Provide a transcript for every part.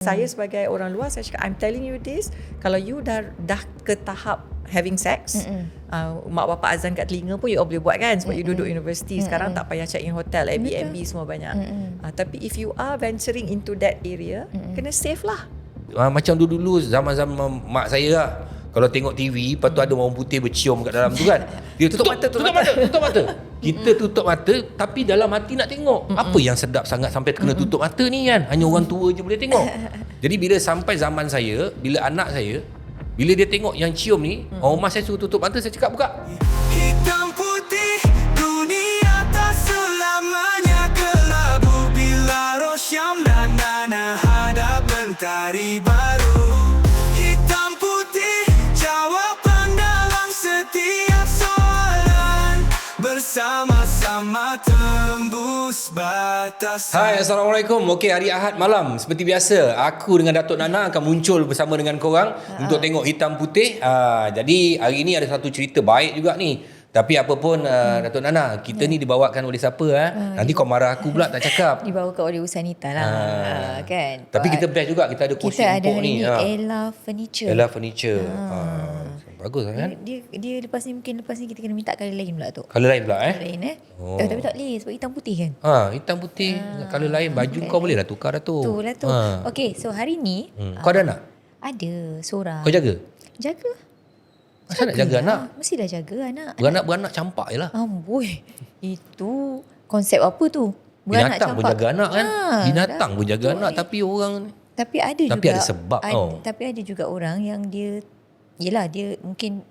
Saya sebagai orang luar, saya cakap, I'm telling you this, kalau you dah ke tahap having sex, mak bapak azan kat telinga pun you all boleh buat kan, sebab you duduk universiti. Sekarang tak payah check in hotel, Airbnb semua banyak. Tapi if you are venturing into that area, kena safe lah. Macam dulu-dulu zaman-zaman mak saya lah, kalau tengok TV, lepas tu ada orang putih bercium kat dalam tu kan, dia tutup mata. Kita tutup mata, tapi dalam hati nak tengok. Apa yang sedap sangat sampai kena tutup mata ni kan? Hanya orang tua je boleh tengok. Jadi bila sampai zaman saya, bila anak saya, bila dia tengok yang cium ni, orang rumah saya suruh tutup mata, saya cakap buka. Hitam putih, dunia tak selamanya kelabu. Bila Rosyam dan Nana hadap mentari baru. Hitam putih, jawapan dalam setiap soalan. Bersama-sama tembus batas. Hai, Assalamualaikum. Okey, hari Ahad malam seperti biasa, aku dengan Datuk Nana akan muncul bersama dengan korang untuk tengok Hitam Putih. Jadi hari ini ada satu cerita baik juga ni. Tapi apa pun Datuk Nana, kita ni dibawakan oleh siapa? Nanti kau marah aku pula tak cakap. Dibawakan oleh Usanita lah, kan. Tapi kita best juga, kita ada kursi kita ada empuk hari ni. ni Ella Furniture. Ella Furniture. Bagus kan? Dia lepas ni kita kena minta colour lain pula tu. Colour lain pula Colour lain tapi tak boleh sebab hitam putih kan. Hitam putih, colour lain. Baju kau boleh lah tukar dah tu. Tu lah tu. Okey, so hari ni Kau ada anak? ada seorang. Kau jaga? Jaga. Asal nak jaga anak? Mestilah jaga anak. Beranak campak je lah. Amboi. Itu konsep apa tu? Binatang pun jaga anak kan? Binatang pun jaga anak, ni. tapi orang... Tapi ada juga. Tapi ada sebab tau. Tapi ada juga orang yang dia, yelah dia mungkin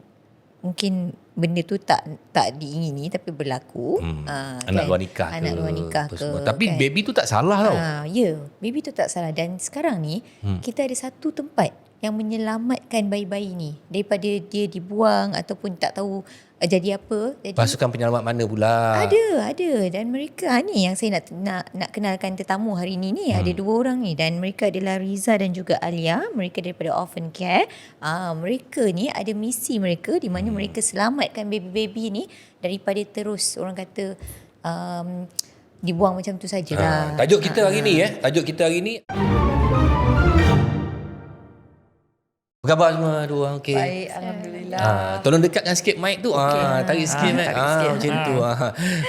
benda tu tak diingini tapi berlaku. Anak kan? luar nikah Anak luar nikah ke. semua. Tapi kan? baby tu tak salah tau. Ya, baby tu tak salah. Dan sekarang ni kita ada satu tempat yang menyelamatkan bayi-bayi ni daripada dia dibuang ataupun tak tahu jadi apa. Jadi Pasukan penyelamat mana pula? ada dan mereka ni yang saya nak kenalkan tetamu hari ni ada dua orang ni, dan mereka adalah Riza dan juga Alia. Mereka daripada Orphan Care. Mereka ni ada misi mereka di mana mereka selamatkan baby-baby ni daripada terus orang kata dibuang macam tu sajalah. Tajuk kita hari ni apa khabar semua dua? Okey. Baik, Alhamdulillah. Tolong dekatkan sikit mic tu. Tarik sikit mic. Macam tu.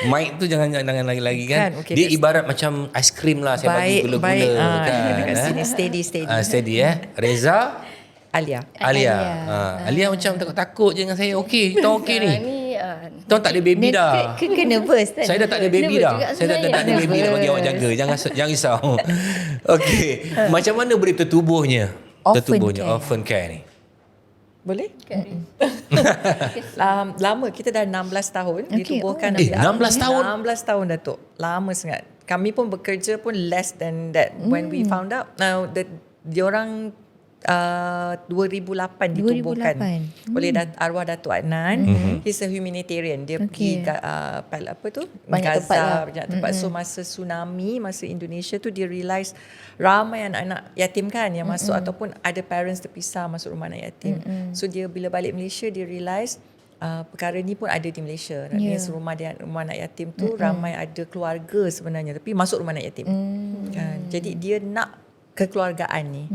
Mic tu jangan lagi-lagi kan. Okay, dia ibarat macam aiskrim lah, saya bagi gula-gula kan. Dekat sini steady. Steady Reza, Alia. Alia macam takut-takut je dengan saya. Okey, kita okey ni. Tuan tak ada baby dah. Kena nervous kan? Saya dah tak ada baby dah. Saya dah tak ada baby dah bagi awak jaga. Jangan risau. Okey, macam mana boleh tertubuhnya Orphan Care ni? Boleh? Lama, kita dah 16 tahun ditubuhkan. 16 tahun? 16 tahun Datuk. Lama sangat. Kami pun bekerja pun less than that when we found out. Now diorang 2008 ditubuhkan oleh arwah Datuk Adnan. He's a humanitarian. Dia pergi Banyak Gaza, banyak tempat. So masa tsunami, masa Indonesia tu dia realise ramai anak-anak yatim kan yang masuk ataupun ada parents terpisah masuk rumah anak yatim. So dia bila balik Malaysia dia realise perkara ni pun ada di Malaysia. Rumah anak yatim tu ramai ada keluarga sebenarnya tapi masuk rumah anak yatim. Kan? Jadi dia nak kekeluargaan ni.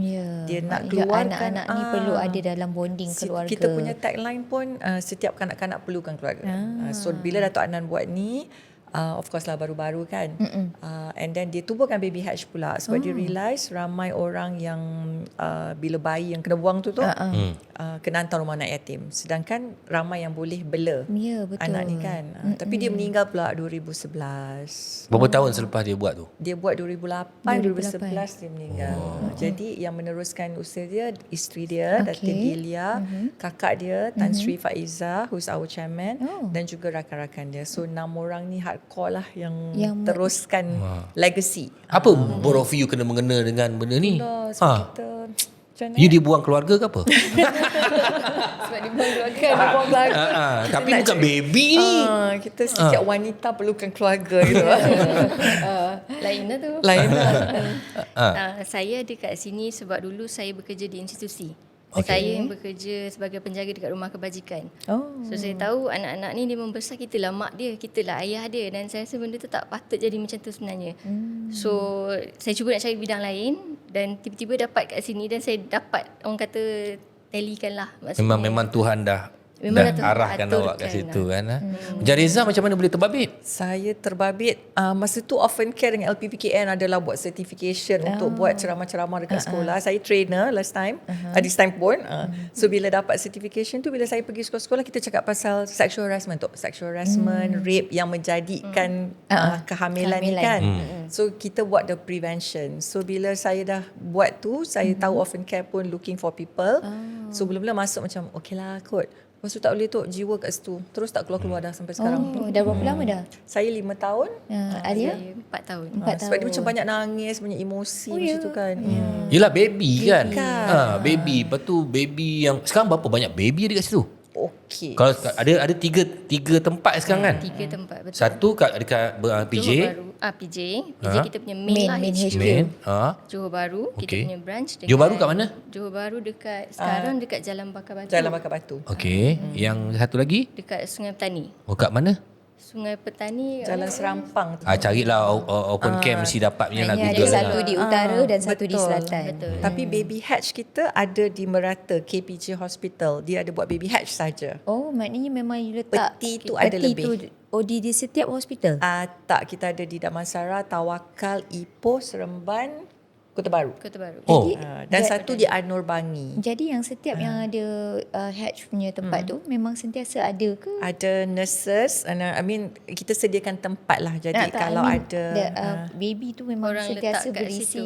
Dia nak keluarkan anak-anak ni perlu ada dalam bonding keluarga. Kita punya tagline pun setiap kanak-kanak perlukan keluarga. So bila Datuk Adnan buat ni, of course lah baru-baru kan. And then dia tubuhkan baby hatch pula sebab dia realise ramai orang yang bila bayi yang kena buang tu kena hantar rumah anak yatim. Sedangkan ramai yang boleh bela anak ni kan. Tapi dia meninggal pula 2011. Berapa tahun selepas dia buat tu? Dia buat 2011 dia meninggal. Jadi yang meneruskan usaha dia isteri dia Datin Ilia, kakak dia Tan Sri Faiza who's our chairman dan juga rakan-rakan dia. So 6 orang ni hardcore lah yang teruskan legacy. Apa both of you kena mengena dengan benda ni? Sebab kita You dibuang keluarga ke apa? sebab dibuang keluarga. Tapi bukan baby ni. Kita setiap wanita perlukan keluarga gitu. Lain lah tu. Lain lah. Saya ada kat sini sebab dulu saya bekerja di institusi. Okay. Saya yang bekerja sebagai penjaga dekat rumah kebajikan. Oh. So saya tahu anak-anak ni dia membesar, kita lah mak dia, kita lah ayah dia, dan saya rasa benda tu tak patut jadi macam tu sebenarnya. So saya cuba nak cari bidang lain Dan tiba-tiba dapat kat sini dan saya dapat orang kata talikan lah maksudnya. Memang Tuhan dah Memang dah dah arahkan aturkan awak kat situ lah. kan. Macam Reza macam mana boleh terbabit? Saya terbabit masa tu Orphan Care dengan LPPKN adalah buat certification untuk buat ceramah-ceramah dekat sekolah. Saya trainer last time, this time pun. So bila dapat certification tu, bila saya pergi sekolah-sekolah, kita cakap pasal sexual harassment tu. Sexual harassment, rape yang menjadikan kehamilan ni kan. So kita buat the prevention. So bila saya dah buat tu, saya tahu Orphan Care pun looking for people. So mula-mula masuk macam okay lah kot. Lepas tu tak boleh tu jiwa kat situ. Terus tak keluar-keluar dah sampai sekarang. Dah berapa lama dah? Saya 5 tahun. Alia? Saya 4 tahun. Sebab dia macam banyak nangis, banyak emosi macam tu kan. Yelah baby kan. kan. Baby. Lepas tu baby yang sekarang berapa banyak baby ada kat situ? Okey. Kalau ada tiga tempat sekarang kan? 3 tempat betul. Satu dekat PJ. Johor Baru. PJ kita punya main lah HQ. Main. Johor Baru kita Okey. punya branch dekat Johor Baru kat mana? Johor Baru dekat sekarang dekat Jalan Bakar Batu. Jalan Bakar Batu. Okey. Yang satu lagi? Dekat Sungai Petani. Oh kat mana? Sungai Petani. Jalan Serampang tu. Carilah open camp mesti dapat punya lah. Maknanya ada Google satu lah. di utara dan satu di betul. selatan. Betul. Tapi baby hatch kita ada di Merata KPJ Hospital. Dia ada buat baby hatch saja. Oh, maknanya memang you letak Peti tu ada lebih. di setiap hospital. Tak, kita ada di Damansara, Tawakal, Ipoh, Seremban, Kota Baru. Kota Baru. Oh. Dan satu di Anur Bangi. Jadi yang setiap yang ada hatch punya tempat tu memang sentiasa ada ke? Ada nurses, I mean kita sediakan tempat lah. Jadi Tak, kalau I mean, ada baby tu memang Orang sentiasa letak kat berisi. situ.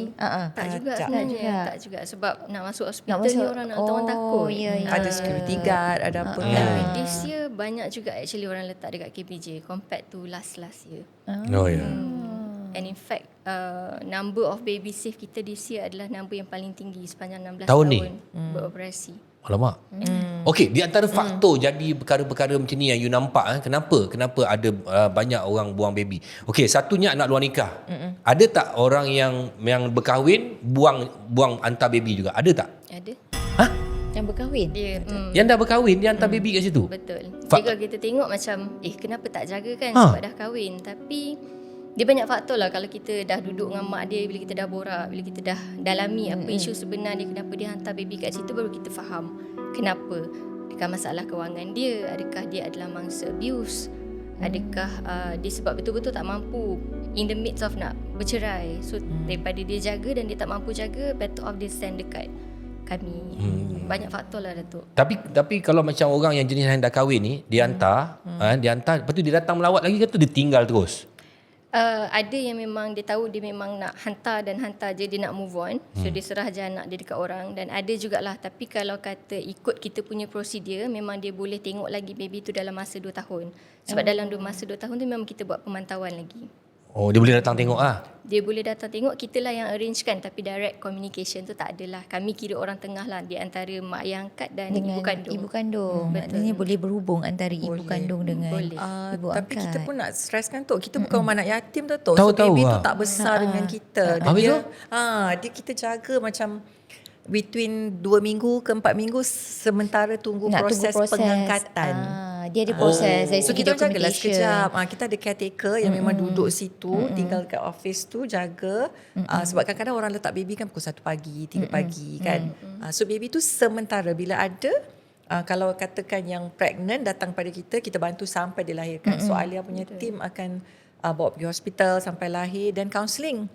Tak juga tak sebenarnya. juga. Tak juga. Sebab nak masuk hospital Nak masuk- ni orang orang takut. ya, ya. ada security guard, ada apa Dan kan. this year banyak juga actually orang letak dekat KPJ compared to last year. Oh ya. And in fact, number of baby safe kita this year adalah number yang paling tinggi sepanjang 16 Tahun tahun, ni? beroperasi. Alamak. Okey, di antara faktor jadi perkara-perkara macam ni yang you nampak kenapa ada banyak orang buang baby. Okey, satunya anak luar nikah. Ada tak orang yang berkahwin buang hantar baby juga? Ada tak? Ada. Yang berkahwin. Dia Yang dah berkahwin dia hantar baby kat situ. betul. Fa- Jadi kalau kita tengok macam kenapa tak jaga kan sebab dah kahwin. Tapi dia banyak faktor lah. Kalau kita dah duduk dengan mak dia, bila kita dah borak, bila kita dah dalami apa isu sebenar dia, kenapa dia hantar baby kat situ, baru kita faham kenapa. Adakah masalah kewangan dia? Adakah dia adalah mangsa abuse? Adakah dia sebab betul-betul tak mampu in the midst of nak bercerai. So daripada dia jaga dan dia tak mampu jaga, better off dia stand dekat kami. Banyak faktor lah Datuk. Tapi kalau macam orang yang jenis yang dah kahwin ni, dia hantar, lepas tu dia datang melawat lagi ke tu dia tinggal terus? Ada yang memang dia tahu dia memang nak hantar je, dia nak move on. So dia serah je anak dia dekat orang. Dan ada jugalah, tapi kalau kata ikut kita punya prosedur, memang dia boleh tengok lagi baby tu dalam masa 2 tahun. Sebab dalam masa 2 tahun tu memang kita buat pemantauan lagi. Oh, dia boleh datang tengok ah. Dia boleh datang tengok, kita lah yang arrangekan, tapi direct communication tu tak adalah. Kami kira orang tengah lah di antara mak yang angkat dan Dengan ibu kandung. Ibu kandung. Maknanya boleh berhubung antara ibu kandung dengan Boleh. ibu Tapi angkat. kita pun nak stresskan tu. Kita bukan rumah anak yatim tu. So Tahu-tahu baby tu lah. tak besar dengan kita. Dan Habis dia, tu? dia kita jaga macam between 2 minggu ke 4 minggu sementara tunggu Nak proses pengangkatan. Dia ada proses dari So segi kita jagalah documentation. sekejap. Kita ada caretaker yang memang duduk situ, tinggal dekat office tu jaga. Sebab kadang-kadang orang letak baby kan pukul 1 pagi, 3 pagi kan. So baby tu sementara bila ada kalau katakan yang pregnant datang pada kita bantu sampai dilahirkan. So Alia punya team akan bawa pergi hospital sampai lahir dan counselling.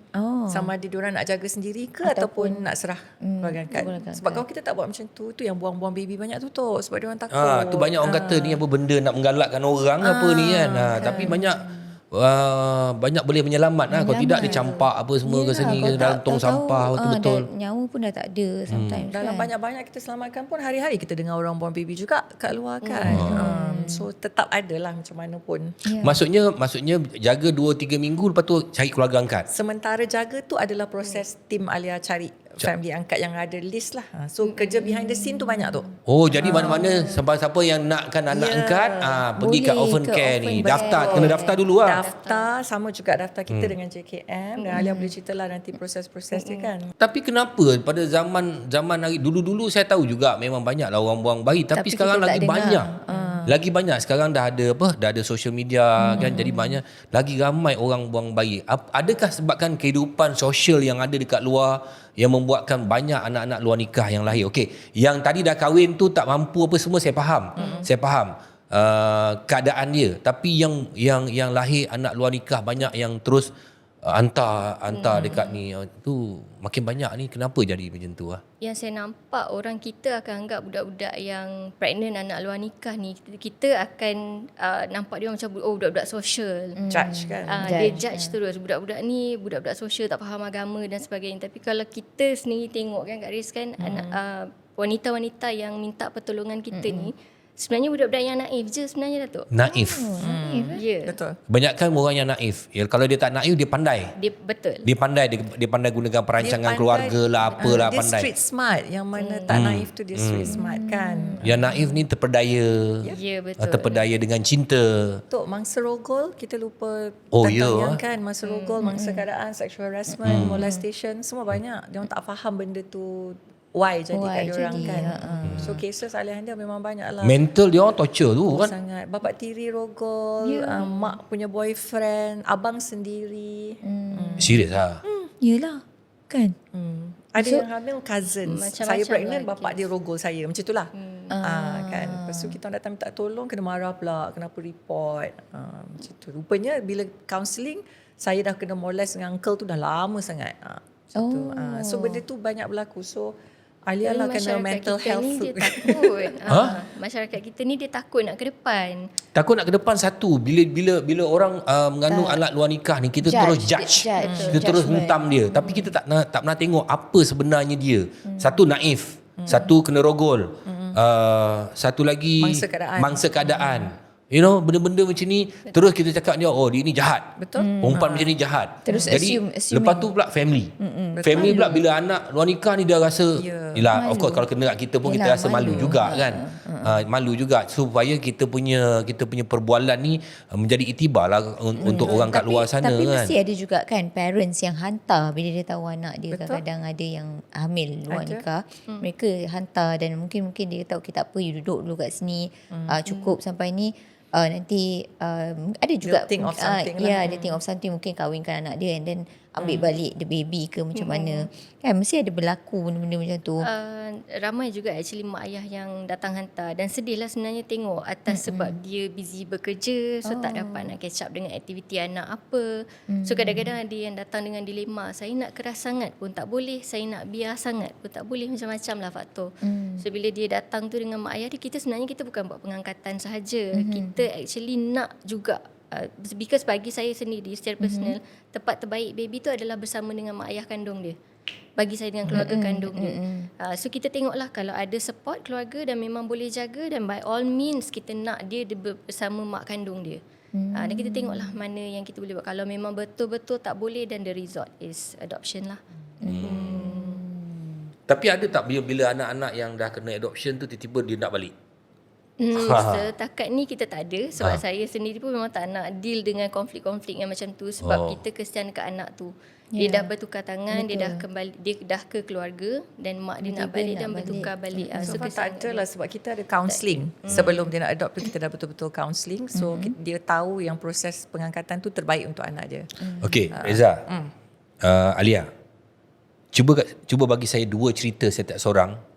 Sama ada diorang nak jaga sendiri ke ataupun nak serah keluarga angkat. Sebab kalau kita tak buat macam tu yang buang-buang baby banyak tu sebab diorang takut. Tu banyak orang kata ni apa benda nak menggalakkan orang apa ni kan. Tapi banyak boleh menyelamat lah. Kalau tidak dia campak apa semua ke sini ke dalam tong sampah betul-betul. Nyawa pun dah tak ada sometimes. Dalam kan? banyak-banyak kita selamatkan pun hari-hari kita dengar orang buang baby juga kat luar kan. So tetap ada lah macam mana pun. Maksudnya jaga 2-3 minggu lepas tu cari keluarga angkat. Sementara jaga tu adalah proses tim Alia cari family angkat yang ada list lah. So kerja behind the scene tu banyak tu. Oh, jadi mana-mana siapa yang nakkan anak angkat pergi kat Boleh orphan ke care orphan ni. care. Daftar, kena daftar dulu lah. Daftar sama juga daftar kita dengan JKM dan Alia boleh cerita lah nanti proses-proses dia kan. Tapi kenapa pada zaman hari dulu-dulu saya tahu juga memang banyak lah orang buang bayi tapi sekarang kita tak lagi dengar. banyak. Lagi banyak sekarang dah ada social media kan, jadi banyak lagi ramai orang buang bayi. Adakah sebabkan kehidupan sosial yang ada dekat luar yang membuatkan banyak anak-anak luar nikah yang lahir? Okey, yang tadi dah kahwin tu tak mampu apa semua saya faham. Saya faham keadaan dia, tapi yang lahir anak luar nikah banyak yang terus hantar dekat ni tu makin banyak ni. Kenapa jadi macam tu ah? Yang saya nampak orang kita akan anggap budak-budak yang pregnant anak luar nikah ni, kita akan nampak dia macam budak-budak sosial. Judge kan. Dia judge terus budak-budak ni budak-budak sosial, tak faham agama dan sebagainya. Tapi kalau kita sendiri tengok kan Kak Riz kan, anak wanita-wanita yang minta pertolongan kita ni sebenarnya budak-budak yang naif je sebenarnya Datuk. Naif. Ya. Betul. Kebanyakan orang yang naif. Ya, kalau dia tak naif dia pandai. Betul. Dia pandai gunakan perancangan keluarga lah apalah dia pandai. street smart. Yang mana tak naif tu dia street smart kan. Yang naif ni terpedaya. Ya, betul. Terpedaya dengan cinta. Untuk mangsa rogol, kita lupa Oh, tentang ya. yang kan mangsa rogol, mangsa keadaan, sexual harassment, molestation, semua banyak. Dia orang tak faham benda tu why jadi kat dia orang kan. So cases alihan dia memang banyak lah. Mental dia orang torture tu kan. Sangat. Bapak tiri rogol, mak punya boyfriend, abang sendiri. Serius lah. Yelah. Kan? Ada yang hamil cousins. Macam-macam Saya pregnant, lah bapak dia rogol saya. Macam itulah. Kan. Lepas tu kita orang datang minta tolong, kena marah pula. Kenapa report. Macam tu. Rupanya bila counselling, saya dah kena molest dengan uncle tu dah lama sangat. Macam tu. So benda tu banyak berlaku. So Alia lah kena mental kita health ni tu. dia takut. Masyarakat kita ni dia takut nak ke depan. Takut nak ke depan satu. Bila orang mengandung anak luar nikah ni, kita terus judge. Kita terus hentam dia. Tapi kita tak pernah tengok apa sebenarnya dia. Satu naif, satu kena rogol. Satu lagi mangsa keadaan. You know, benda-benda macam ni. Terus kita cakap dia, oh dia ni jahat. Betul. Perempuan macam ni jahat. Terus jadi assuming. lepas tu pula family. Family pula bila anak luar nikah ni dia rasa, yelah, of course kalau kena kat kita pun kita rasa malu juga kan. Malu juga, supaya kita punya perbualan ni menjadi iktibar lah untuk orang kat luar sana tapi kan. mesti ada juga kan parents yang hantar bila dia tahu anak dia. Kadang-kadang ada yang hamil luar nikah, mereka hantar dan mungkin dia tahu okay, tak apa, you duduk dulu kat sini, cukup sampai ni. Nanti ada juga think of something lah. dia think of something, mungkin kahwinkan anak dia and then ambil balik the baby ke macam mana kan, mesti ada berlaku benda-benda macam tu. Ramai juga actually mak ayah yang datang hantar dan sedih lah sebenarnya tengok atas sebab dia busy bekerja, so tak dapat nak catch up dengan aktiviti anak apa. So kadang-kadang ada yang datang dengan dilema, saya nak keras sangat pun tak boleh, saya nak biar sangat pun tak boleh, macam-macam lah faktor. So bila dia datang tu dengan mak ayah dia, kita sebenarnya kita bukan buat pengangkatan sahaja, kita actually nak juga because bagi saya sendiri secara personal, tempat terbaik baby tu adalah bersama dengan mak ayah kandung dia. Bagi saya dengan keluarga kandung dia. So kita tengoklah kalau ada support keluarga dan memang boleh jaga, dan by all means kita nak dia bersama mak kandung dia. Dan kita tengoklah mana yang kita boleh buat. Kalau memang betul-betul tak boleh, dan the result is adoption lah. Tapi ada tak bila anak-anak yang dah kena adoption tu tiba-tiba dia nak balik? Setakat ni kita tak ada. Sebab saya sendiri pun memang tak nak deal dengan konflik-konflik yang macam tu. Sebab kita kesian dekat anak tu. Dia dah bertukar tangan, dia dah kembali, dia dah ke keluarga, dan mak dia nak balik dan bertukar balik. So tak ada lah, sebab kita ada counselling. Sebelum dia nak adopt tu kita dah betul-betul counselling. So dia tahu yang proses pengangkatan tu terbaik untuk anak dia. Okey, Reza. Alia. Cuba bagi saya 2 cerita setiap seorang.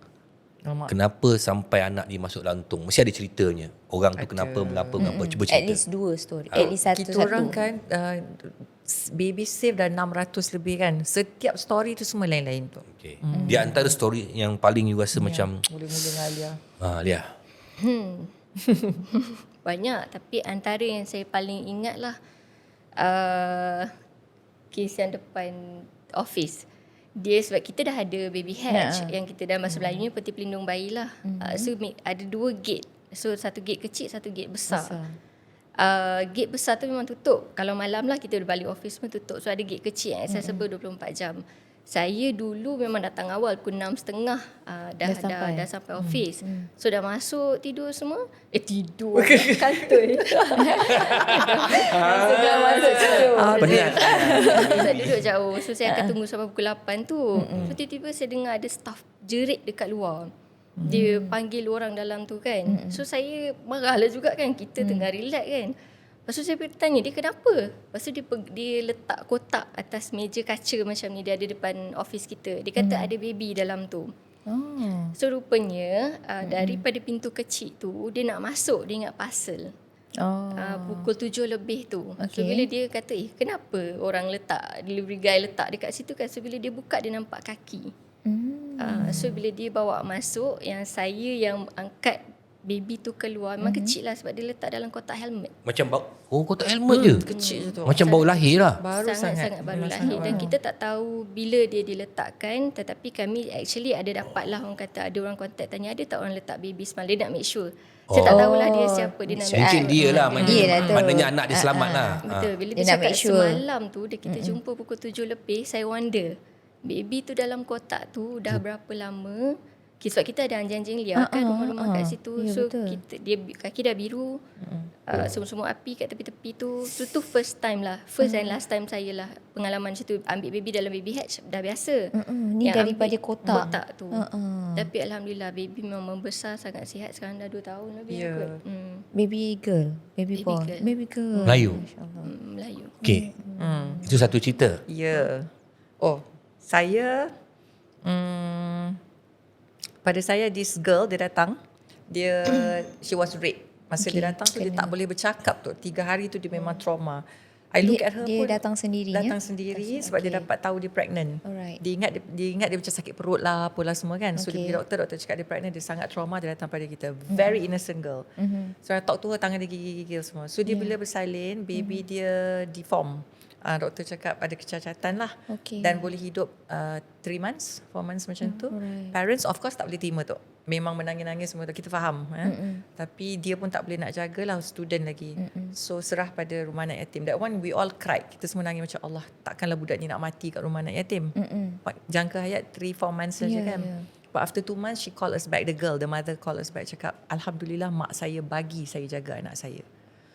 Kenapa sampai anak dia masuk lantung? Mesti ada ceritanya. Orang tu kenapa, mengapa. Cuba cerita. At least 2 story. At least satu. Kita orang kan baby save dah 600 lebih kan. Setiap story tu semua lain-lain tu. Okay. Di antara story yang paling you rasa macam Mula-mula dengan Alia. Alia. Banyak, tapi antara yang saya paling ingat lah kes yang depan office. Dia sebab kita dah ada baby hatch yang kita dalam bahasa Melayunya peti pelindung bayi lah. So ada 2 gate. So satu gate kecil, satu gate besar. Gate besar tu memang tutup. Kalau malam lah kita balik office pun tutup. So ada gate kecil yang accessible 24 jam. Saya dulu memang datang awal pukul 6.30 dah sampai office. So dah masuk tidur semua. Tidur kantor. Dah masuk tidur. Penat. Saya duduk jauh. So saya akan tunggu sampai pukul 8 tu. So tiba-tiba saya dengar ada staff jerit dekat luar. Dia panggil orang dalam tu kan. So saya marahlah juga kan, kita tengah relax kan. Lepas tu saya pergi tanya dia kenapa. Lepas tu dia letak kotak atas meja kaca macam ni, dia ada depan office kita. Dia kata ada baby dalam tu. So rupanya daripada pintu kecil tu dia nak masuk, dia ingat parcel. Pukul 7 lebih tu. So bila dia kata kenapa orang letak, delivery guy letak dekat situ kan. So bila dia buka dia nampak kaki. So bila dia bawa masuk, yang saya yang angkat baby tu keluar, memang kecil lah sebab dia letak dalam kotak helmet. Macam kotak helmet je. Kecil je tu. Macam baru lahir lah. Baru Sangat-sangat baru lahir. Dan kita tak tahu bila dia diletakkan. Tetapi kami actually ada dapat lah, orang kata ada orang contact tanya ada tak orang letak baby semalam. Dia nak make sure. Saya tak tahulah dia siapa. Dia nak Mungkin dia lah. Dia lah tu. Maknanya anak dia selamat lah. Betul. Bila Dia dia nak cakap make sure. semalam tu kita jumpa pukul 7 lebih, saya wonder baby tu dalam kotak tu dah berapa lama. Sebab kita ada anjing-anjing liar kan, rumah-rumah kat situ. Ya, So betul. dia kaki dah biru, semua-semua api kat tepi-tepi tu. Tu first time lah, first and last time saya lah pengalaman macam tu. Ambil baby dalam baby hatch dah biasa. Ni Yang daripada ambil kotak. tu. Tapi alhamdulillah baby memang membesar sangat sihat. Sekarang dah 2 tahun lebih kot. Baby girl, baby boy, girl. baby girl. Melayu. Melayu. Okay. Itu satu cerita. Ya. Oh, saya pada saya this girl dia datang, she was raped. Masa dia datang tu dia tak boleh bercakap tu. 3 hari tu dia memang trauma. I look at her Dia pun datang sendiri ya? datang sendiri sebab dia dapat tahu dia pregnant. Alright. Dia ingat dia macam sakit perut lah apalah semua kan. So dia pergi doktor cakap dia pregnant, dia sangat trauma, dia datang pada kita. Very innocent girl. So I talk to her, tangan dia gigil-gigil semua. So dia bila bersalin, baby dia deform. Doktor cakap ada kecacatan lah. Dan boleh hidup 3 months, 4 months macam tu. Parents of course tak boleh terima tu. Memang menangis-nangis semua tu, kita faham. Tapi dia pun tak boleh nak jagalah, student lagi. So serah pada rumah anak yatim. That one we all cried. Kita semua nangis macam Allah, takkanlah budak ni nak mati kat rumah anak yatim. Jangka hayat 3-4 months saja kan. But after 2 months she called us back, the girl, the mother called us back, cakap Alhamdulillah mak saya bagi saya jaga anak saya.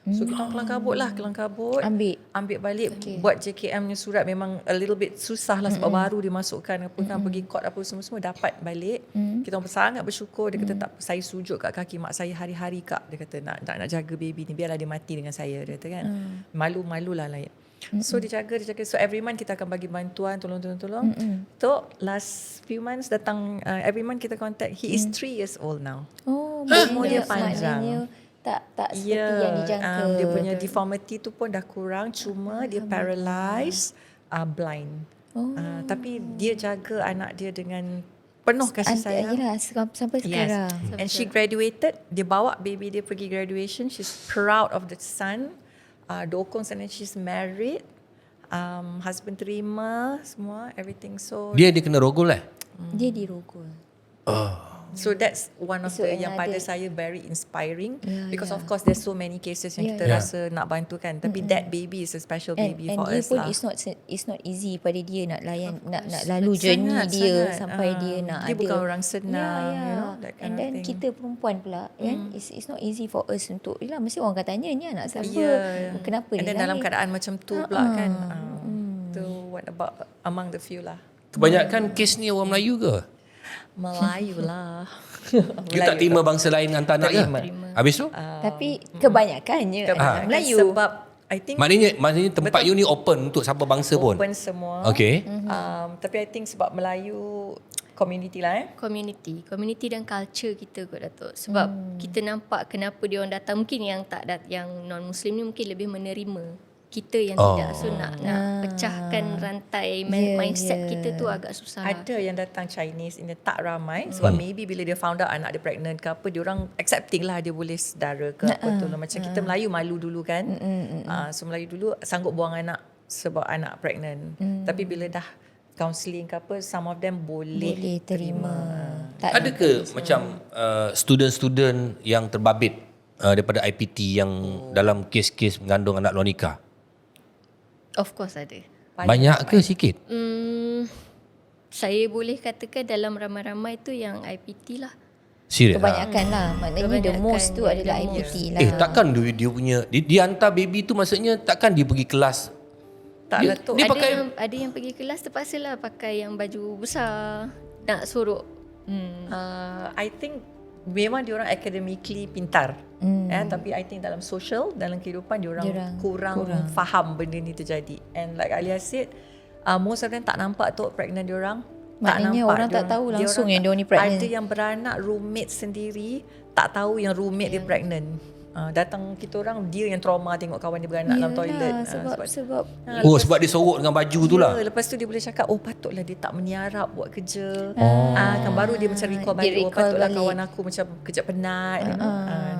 So kita kelang kabut lah, kelang kabut. Ambil balik, buat JKM nya surat. Memang a little bit susah lah sebab baru dimasukkan apa kan, pergi court apa semua dapat balik. Kita orang sangat bersyukur. Dia kata tak, saya sujud kat kaki mak saya hari-hari kak. Dia kata nak jaga baby ni, biarlah dia mati dengan saya. Dia kata kan, malu-malulah lain. So dia jaga. So every month kita akan bagi bantuan, tolong. So last few months datang, every month kita contact. He is 3 years old now. Umur dia panjang. Tak seperti yang dijangka. Dia punya deformity tu pun dah kurang, cuma dia paralyzed, blind. Tapi dia jaga anak dia dengan penuh kasih sayang. Yalah, sampai sekarang. And she graduated. Dia bawa baby dia pergi graduation. She's proud of the son. Dokong sana, she's married. Husband terima semua, everything. So Dia kena rogol Dia dirogol. So that's one of So the yang pada another- saya very inspiring, because of course there's so many cases yang kita rasa nak bantu kan, tapi that baby is a special baby And for dia us pun lah. it's not easy pada dia nak layan, nak lalu journey dia sampai dia nak dia ada. bukan orang senang, you know, that kind And of then thing. kita perempuan pula kan, it's not easy for us untuk, yelah mesti orang akan tanya ni anak siapa, kenapa And dia then dalam lahir. keadaan macam tu pula kan. So what about among the few lah. Kebanyakan kes ni orang Melayu ke? Melayu lah. You tak terima bangsa lain hantar anak ke? Habis tu? Tapi kebanyakannya Kebanyakan Melayu. Sebab I think Maknanya tempat you ni open untuk siapa bangsa pun. open semua. Okay. Tapi I think sebab Melayu community lah Community dan culture kita kot Datuk. Sebab kita nampak kenapa dia orang datang, mungkin yang yang non muslim ni mungkin lebih menerima kita yang tidak. So nak pecahkan rantai mindset kita tu agak susah lah. Ada yang datang Chinese ini tak ramai sebab maybe bila dia found out anak dia pregnant ke apa, dia orang accepting lah dia boleh sedara ke apa tu lah. Macam kita Melayu malu dulu kan. So Melayu dulu sanggup buang anak sebab anak pregnant. Tapi bila dah counselling ke apa, some of them boleh terima. Ada ke macam student-student yang terbabit daripada IPT yang dalam kes-kes mengandung anak luar nikah? Of course ada. Banyak ke sikit? Saya boleh katakan dalam ramai-ramai tu yang IPT lah. Serius? Kebanyakan lah. Maknanya the most tu adalah IPT lah. Takkan dia punya dia hantar baby tu, maksudnya takkan dia pergi kelas? Tak Dia- lah tu. dia pakai- Ada yang pergi kelas terpaksa lah pakai yang baju besar. Nak suruh I think memang diorang academically pintar. Tapi I think dalam social, dalam kehidupan diorang kurang faham benda ni terjadi. And like Alia said, most of them tak nampak tu pregnant diorang. Maknanya orang tak tahu langsung yang diorang ni pregnant. Ada yang beranak roommate sendiri tak tahu yang roommate dia pregnant. Datang kita orang, dia yang trauma tengok kawan dia beranak dalam toilet. Sebab dia sorok dengan baju tu lah. Lepas tu dia boleh cakap, patutlah dia tak meniarap buat kerja. Kan baru dia macam recall balik, patutlah kawan aku macam kejap penat.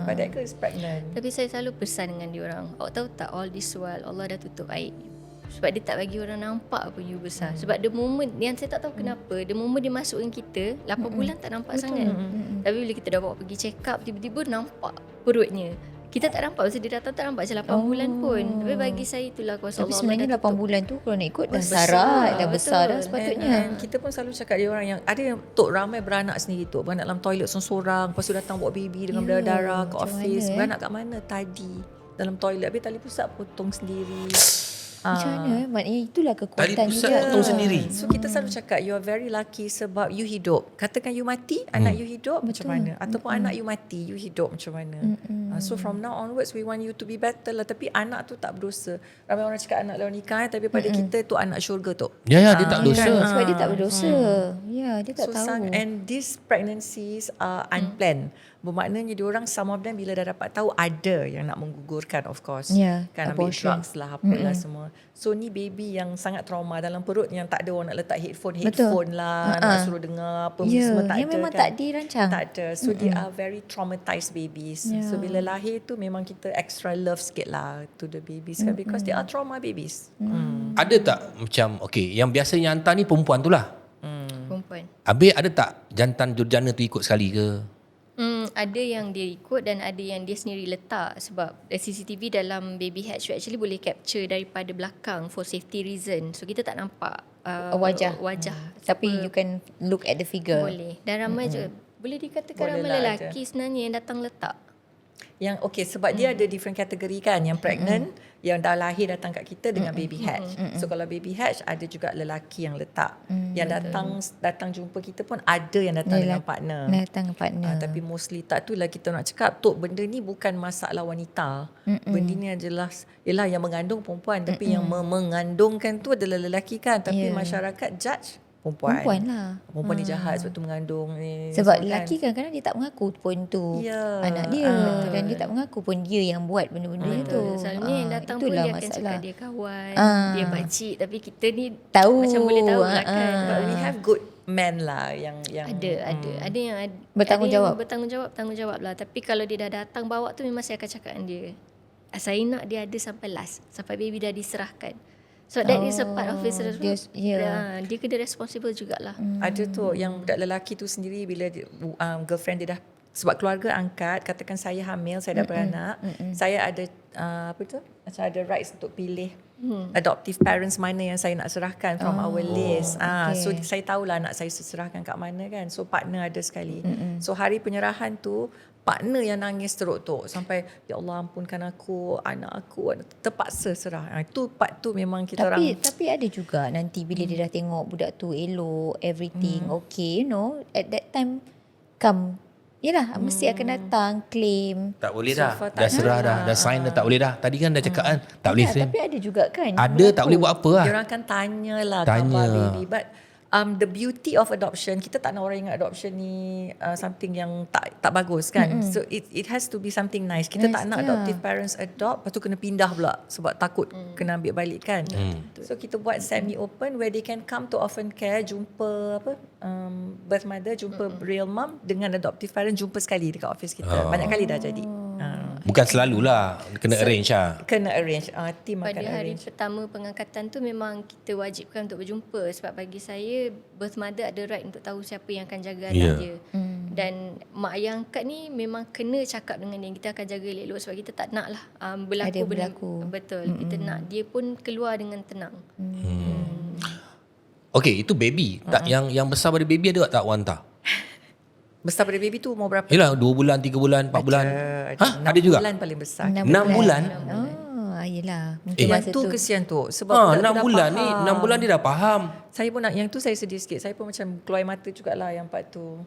But that girl is pregnant. Tapi saya selalu pesan dengan diorang, awak tahu tak, all this while Allah dah tutup aib. Sebab dia tak bagi orang nampak apa you besar. Sebab the moment, yang saya tak tahu kenapa, the moment dia masukkan kita 8 bulan tak nampak sangat. Tapi bila kita dah bawa pergi check up, tiba-tiba nampak perutnya. Kita tak nampak, masa dia datang tak nampak macam 8 bulan pun. Tapi bagi saya itulah kuasa Tapi Allah. sebenarnya 8 bulan tu kalau nak ikut dah besar dah sepatutnya. And kita pun selalu cakap dia orang yang ada yang tok ramai beranak sendiri tu, beranak dalam toilet seorang-seorang, lepas tu datang bawa baby dengan berdarah ke office. Beranak kat mana tadi? Dalam toilet, habis tali pusat potong sendiri. Macam mana? Maknanya itulah kekuatan Tali pusat juga. potong sendiri. So kita selalu cakap you are very lucky sebab you hidup. Katakan you mati, anak you hidup macam mana? Ataupun anak you mati, you hidup macam mana? So from now onwards we want you to be better lah. Tapi anak tu tak berdosa. Ramai orang cakap anak lawan nikah, tapi pada kita tu anak syurga tu. Ya, dia tak dosa. Sebab dia tak berdosa. Ya, dia tak tahu. And these pregnancies are unplanned. Bermaknanya diorang, some of them bila dah dapat tahu ada yang nak menggugurkan, of course. Kan ambil drugs lah, apalah semua. So ni baby yang sangat trauma dalam perut, yang tak ada orang nak letak headphone lah, nak suruh dengar apa semua, tak ada. Memang kan. tak dirancang. Tak ada. So they are very traumatized babies. So bila lahir tu memang kita extra love sikit lah to the babies kan, because they are trauma babies. Ada tak macam, okay, yang biasanya hantar ni perempuan tu lah. Perempuan. Habis ada tak jantan durjana tu ikut sekali ke? Ada yang dia ikut dan ada yang dia sendiri letak. Sebab CCTV dalam baby hatch actually boleh capture daripada belakang for safety reason. So kita tak nampak Wajah. Tapi Siapa you can look at the figure. boleh. Dan ramai juga, boleh dikatakan Boleh ramai lah lelaki sebenarnya yang datang letak. Yang okay, sebab dia ada different kategori kan. Yang pregnant, yang dah lahir datang kat kita dengan baby hatch. So kalau baby hatch, ada juga lelaki yang letak. Yang datang jumpa kita pun ada yang datang dengan partner. Datang dengan partner. Tapi mostly tak, tu lah kita nak cakap, Tok, benda ni bukan masalah wanita. Benda ni adalah ialah yang mengandung perempuan, tapi yang mengandungkan tu adalah lelaki kan. Tapi masyarakat judge perempuan lah. Perempuan ni jahat sebab tu mengandung ni. Sebab semua lelaki kadang-kadang dia tak mengaku pun tu anak dia. Dan dia tak mengaku pun dia yang buat benda-benda tu. Selalunya yang datang pun itulah dia akan cakap dia kawan, dia pakcik. Tapi kita ni tahu macam boleh tahu kan. But we have good men lah yang Ada yang bertanggungjawab lah. Tapi kalau dia dah datang bawa tu, memang saya akan cakap dengan dia, saya nak dia ada sampai last, sampai baby dah diserahkan. So that is a part of his dia kena responsible jugalah. ada tu yang budak lelaki tu sendiri bila dia, girlfriend dia dah, sebab keluarga angkat, katakan saya hamil, saya dah beranak, saya ada apa tu, macam ada rights untuk pilih adoptive parents mana yang saya nak serahkan from our list. So saya tahulah anak saya serahkan kat mana kan. So partner ada sekali. So hari penyerahan tu partner yang nangis teruk tu sampai, ya Allah ampunkan aku, anak aku terpaksa serah. Itu part tu memang kita orang. Tapi ada juga nanti bila dia dah tengok budak tu elok, everything okay, you know, at that time yelah, mesti akan datang claim. Tak boleh dah. Dah serah dah sign dah, tak boleh dah. Tadi kan dah cakap kan tak boleh claim. Tapi ada juga kan. Ada, tak boleh buat apa lah. Dia orang akan tanyalah khabar baby. But the beauty of adoption, kita tak nak orang ingat adoption ni something yang tak bagus kan. So it has to be something nice. Kita tak nak adoptive parents adopt, lepas tu kena pindah pula sebab takut kena ambil balik kan. So kita buat semi open where they can come to orphan care, jumpa birth mother, jumpa real mom dengan adoptive parent, jumpa sekali dekat office kita. Banyak kali dah jadi. Bukan selalulah, kena arrange lah. Kena arrange. Team Pada akan hari arrange. pertama pengangkatan tu memang kita wajibkan untuk berjumpa. Sebab bagi saya, birth mother ada right untuk tahu siapa yang akan jaga anak dia. Dan mak ayah angkat ni memang kena cakap dengan dia, kita akan jaga elok-elok. Sebab kita tak nak lah berlaku. Betul. Kita nak dia pun keluar dengan tenang. Okay, itu baby. Tak, yang besar pada baby ada tak wanta? Besar pada baby tu umur berapa? Yelah 2 bulan, 3 bulan, 4 bulan. Ada juga? 6 bulan paling besar. 6 bulan? Yelah. Mungkin Yang masa tu tu. kesian tu. Sebab budak tu 6 dah bulan ni, faham. 6 bulan dia dah faham. Saya pun nak, yang tu saya sedih sikit. Saya pun macam keluar air mata jugalah yang part tu.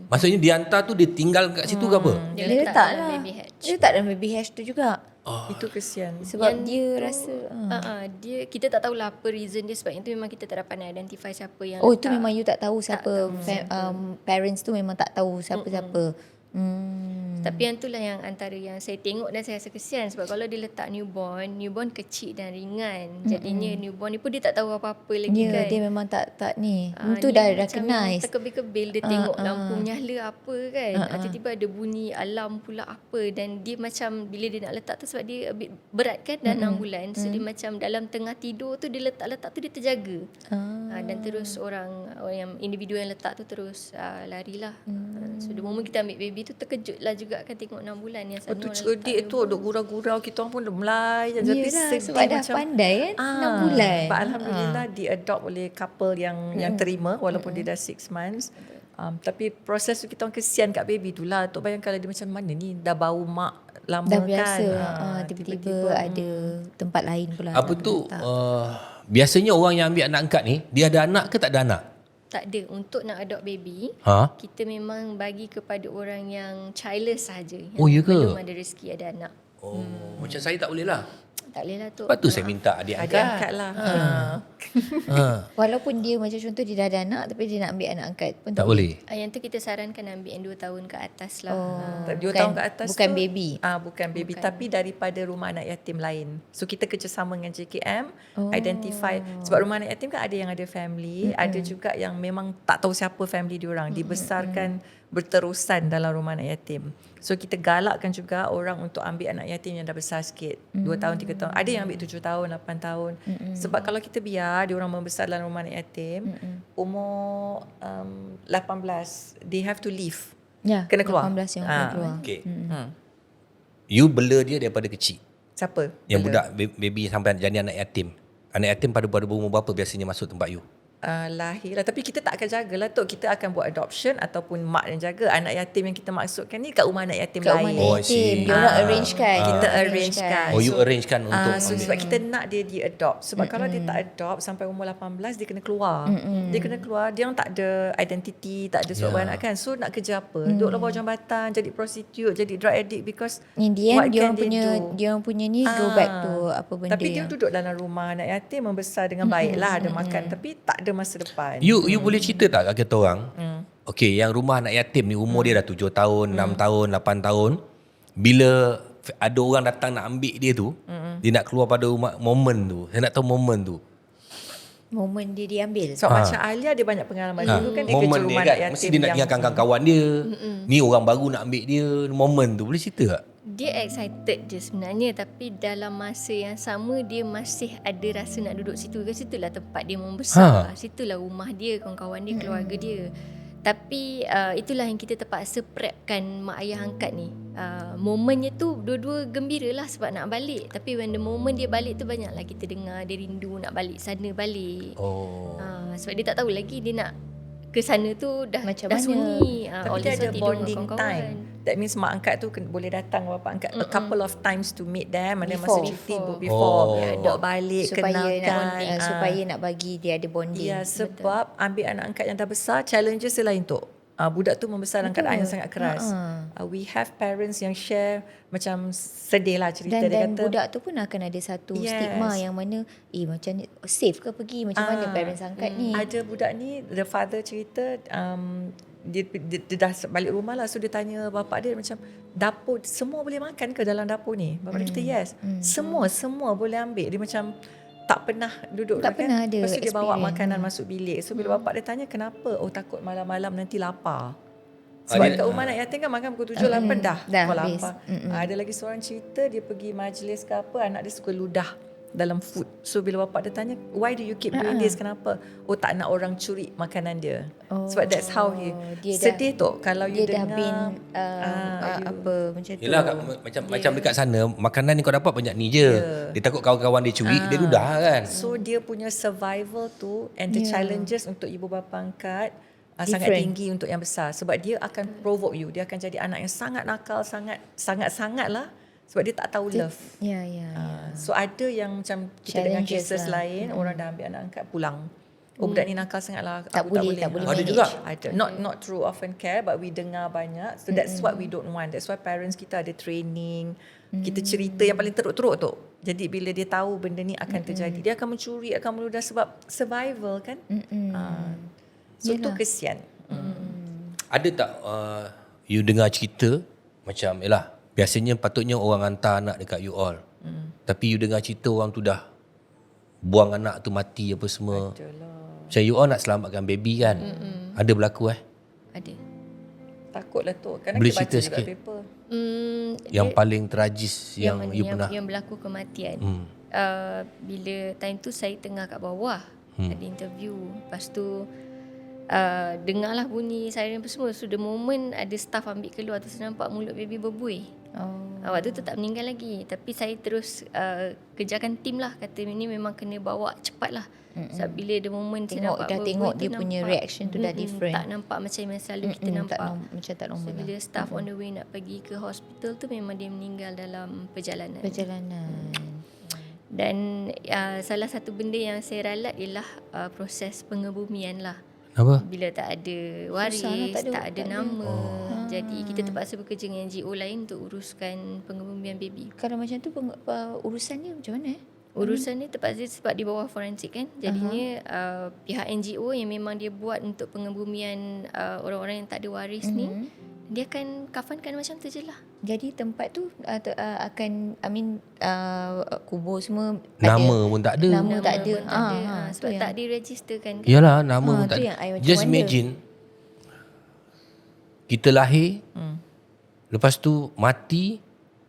Maksudnya dia hantar tu dia tinggal kat situ ke apa? Dia Dia letak letak dalam lah. baby hatch. Dia letak dalam baby hatch tu juga. Itu kesian. Sebab Yang dia tu, rasa dia kita tak tahulah apa reason dia, sebab itu memang kita tak dapat nak identify siapa yang Oh, letak. itu memang you tak tahu siapa parents tu memang tak tahu siapa-siapa. Tapi yang itulah yang antara yang saya tengok dan saya rasa kesian, sebab kalau dia letak newborn kecil dan ringan. Jadinya newborn ni pun dia tak tahu apa-apa lagi Ya, kan. dia memang tak ni. Itu Ni dah macam recognize. terkebil-kebil dia tengok lampu menyala apa kan. Tiba-tiba ada bunyi alarm pula apa, dan dia macam bila dia nak letak tu, sebab dia a bit berat kan dah 6 bulan. So dia macam dalam tengah tidur tu dia letak tu dia terjaga. Dan terus orang yang individu yang letak tu terus larilah. So the moment kita ambil baby tu terkejut lah juga kan tengok 6 bulan yang sana. Waktu orang cerdik letak tu duk gurau-gurau, kita orang pun duk melai je. Tapi Yelah, sedih sebab dah macam, pandai kan 6 bulan. But Alhamdulillah di-adopt oleh couple yang terima walaupun dia dah 6 months. Tapi proses tu kita orang kesian kat baby tu lah. Tok bayang kalau dia macam mana ni, dah bau mak lama Dah kan. biasa. Tiba-tiba ada tempat lain pula. Apa nak tu letak. biasanya orang yang ambil anak angkat ni, dia ada anak ke tak ada anak? Tak ada. Untuk nak adopt baby, kita memang bagi kepada orang yang childless sahaja. Oh, ya ke? Belum ada rezeki ada anak. Macam saya tak boleh lah. Tak boleh lah tu. Lepas tu saya minta adik Adik angkat lah. Walaupun dia macam contoh dia dah ada anak tapi dia nak ambil anak angkat pun Tak boleh. Yang tu kita sarankan ambil yang 2 tahun ke atas lah. 2 bukan- tahun ke atas bukan tu, baby. Bukan baby, tapi daripada rumah anak yatim lain. So kita kerjasama dengan JKM, identify, sebab rumah anak yatim kan ada yang ada family, ada juga yang memang tak tahu siapa family diorang, dibesarkan berterusan dalam rumah anak yatim. So kita galakkan juga orang untuk ambil anak yatim yang dah besar sikit, 2 tahun, 3 tahun. Ada yang ambil 7 tahun, 8 tahun. Sebab kalau kita biar diorang membesar dalam rumah anak yatim, umur 18, they have to leave. Ya, Kena keluar. 18 yang kena keluar. Okay. You bela dia daripada kecil. Siapa? Yang Bela? budak baby sampai jadi anak yatim. Anak yatim pada umur berapa biasanya masuk tempat you? Lahir lah. Tapi kita tak akan jagalah Tok. Kita akan buat adoption ataupun mak yang jaga. Anak yatim yang kita maksudkan ni kat rumah anak yatim Kat lain. rumah Oh, I anak yatim. see. Dia orang arrange kan. Kita arrange kan. Oh, you arrange kan untuk So ambil. sebab kita nak dia di-adopt. Sebab kalau dia tak adopt sampai umur 18, dia kena keluar. Dia kena keluar. Dia orang tak ada identity, tak ada surat beranak kan. So nak kerja apa? Duduk bawah jambatan, jadi prostitute, jadi drug addict, because In the end what dia can orang they punya do? dia orang punya ni go back to apa benda Tapi dia yang duduk dalam rumah anak yatim, membesar dengan baik lah, ada makan. Tapi tak ada masa depan. You boleh cerita tak kat kita orang? Okay, yang rumah anak yatim ni umur dia dah 7 tahun, 6 tahun, 8 tahun. Bila ada orang datang nak ambil dia tu, dia nak keluar pada momen tu. Saya nak tahu momen tu. moment dia diambil. Sebab macam Alia dia banyak pengalaman dulu kan, dia kerja Momen rumah dia anak kan, yatim mesti dia nak yang tinggalkan kawan-kawan dia. Ni orang baru nak ambil dia. Momen tu boleh cerita tak? Dia excited je sebenarnya, tapi dalam masa yang sama dia masih ada rasa nak duduk situ. Ke situlah tempat dia membesar. Situlah rumah dia, kawan-kawan dia, keluarga dia. Tapi itulah yang kita terpaksa prepkan mak ayah angkat ni. Momennya tu dua-dua gembira lah sebab nak balik. Tapi when the moment dia balik tu, banyaklah kita dengar dia rindu nak balik sana balik. Sebab dia tak tahu lagi dia nak ke sana tu dah Macam dah mana. sunyi. Tapi dia ada bonding time. That means mak angkat tu boleh datang bapa angkat a couple of times to meet them. Mana masa cuti before bawa balik, kenalkan. Supaya nak bagi dia ada bonding. Ya, sebab ambil anak angkat yang dah besar, challenges dia lain tu. Budak tu membesar dalam keadaan yang sangat keras. We have parents yang share macam sedih lah cerita. Dan dia kata budak tu pun akan ada satu stigma yang mana macam ni safe ke pergi, macam mana parents angkat ni. Ada budak ni, the father cerita dia dah balik rumah lah. So dia tanya bapak dia macam, dapur semua boleh makan ke dalam dapur ni? Bapak dia kata yes. Semua boleh ambil. Dia macam tak pernah duduk Tak pernah ada Lepas tu dia bawa experience. makanan masuk bilik. So bila bapak dia tanya kenapa? Oh, takut malam-malam nanti lapar. Sebab kat rumah anak yatim kan makan pukul 7, 8 dah habis. lapar. Ada lagi seorang cerita, dia pergi majlis ke apa, anak dia suka ludah dalam food. So bila bapak dia tanya, why do you keep doing this? Kenapa? Oh, tak nak orang curi makanan dia. Sebab that's how dia sedih tu kalau you Dia dah dengar been apa macam tu. Yelah, macam dekat sana makanan ni kau dapat banyak ni je. Dia takut kawan-kawan dia curi, dia ludah kan. So dia punya survival tu and the challenges untuk ibu bapa angkat sangat Different. tinggi untuk yang besar. Sebab dia akan provoke you. Dia akan jadi anak yang sangat nakal, sangat lah. Sebab dia tak tahu love. Ya. So ada yang macam kita dengar Challenges cases lah. lain, orang dah ambil anak angkat pulang. Oh budak ni nakal sangat lah. Tak aku boleh Ada manage. juga. Ada. Not through orphan care, but we dengar banyak. So that's what we don't want. That's why parents kita ada training. Kita cerita yang paling teruk-teruk tu. Jadi bila dia tahu benda ni akan terjadi, dia akan mencuri, akan meludah sebab survival kan. So tu kesian. Ada tak you dengar cerita macam yalah, biasanya patutnya orang hantar anak dekat you all. Tapi you dengar cerita orang tu dah buang anak tu mati apa semua. Macam you all nak selamatkan baby kan. Ada berlaku Ada. Takutlah tu. Kadang Boleh kita baca cerita juga sikit? paper. Yang paling tragis yang you pernah. Yang berlaku kematian. Bila time tu saya tengah kat bawah ada interview. Lepas tu dengarlah bunyi siren apa semua. So the moment ada staff ambil keluar tu saya nampak mulut baby berbuih. Waktu tu tak meninggal lagi. Tapi saya terus kejarkan tim lah. Kata ini memang kena bawa cepat lah. Sebab bila the moment saya nampak Dah berbuih tengok tu dia punya reaction tu dah different. Tak nampak macam yang selalu kita nampak. Macam tak normal So lah. bila staff on the way nak pergi ke hospital tu memang dia meninggal dalam perjalanan. Dan salah satu benda yang saya ralat ialah proses pengebumian lah. Apa? Bila tak ada waris, Susah lah, tak ada nama. Jadi kita terpaksa bekerja dengan NGO lain untuk uruskan pengebumian baby. Kalau macam tu urusannya macam mana? Urusan ni terpaksa sebab di bawah forensik kan. Jadinya pihak NGO yang memang dia buat untuk pengebumian orang-orang yang tak ada waris ni, dia akan kafankan macam tu je lah. Jadi tempat tu akan kubur semua Nama pun tak ada. Nama tak ada. pun tak ada. Sebab tu tak diregisterkan kan. Yalah, nama pun tu tak yang I ada. macam Just wonder. imagine kita lahir, lepas tu mati,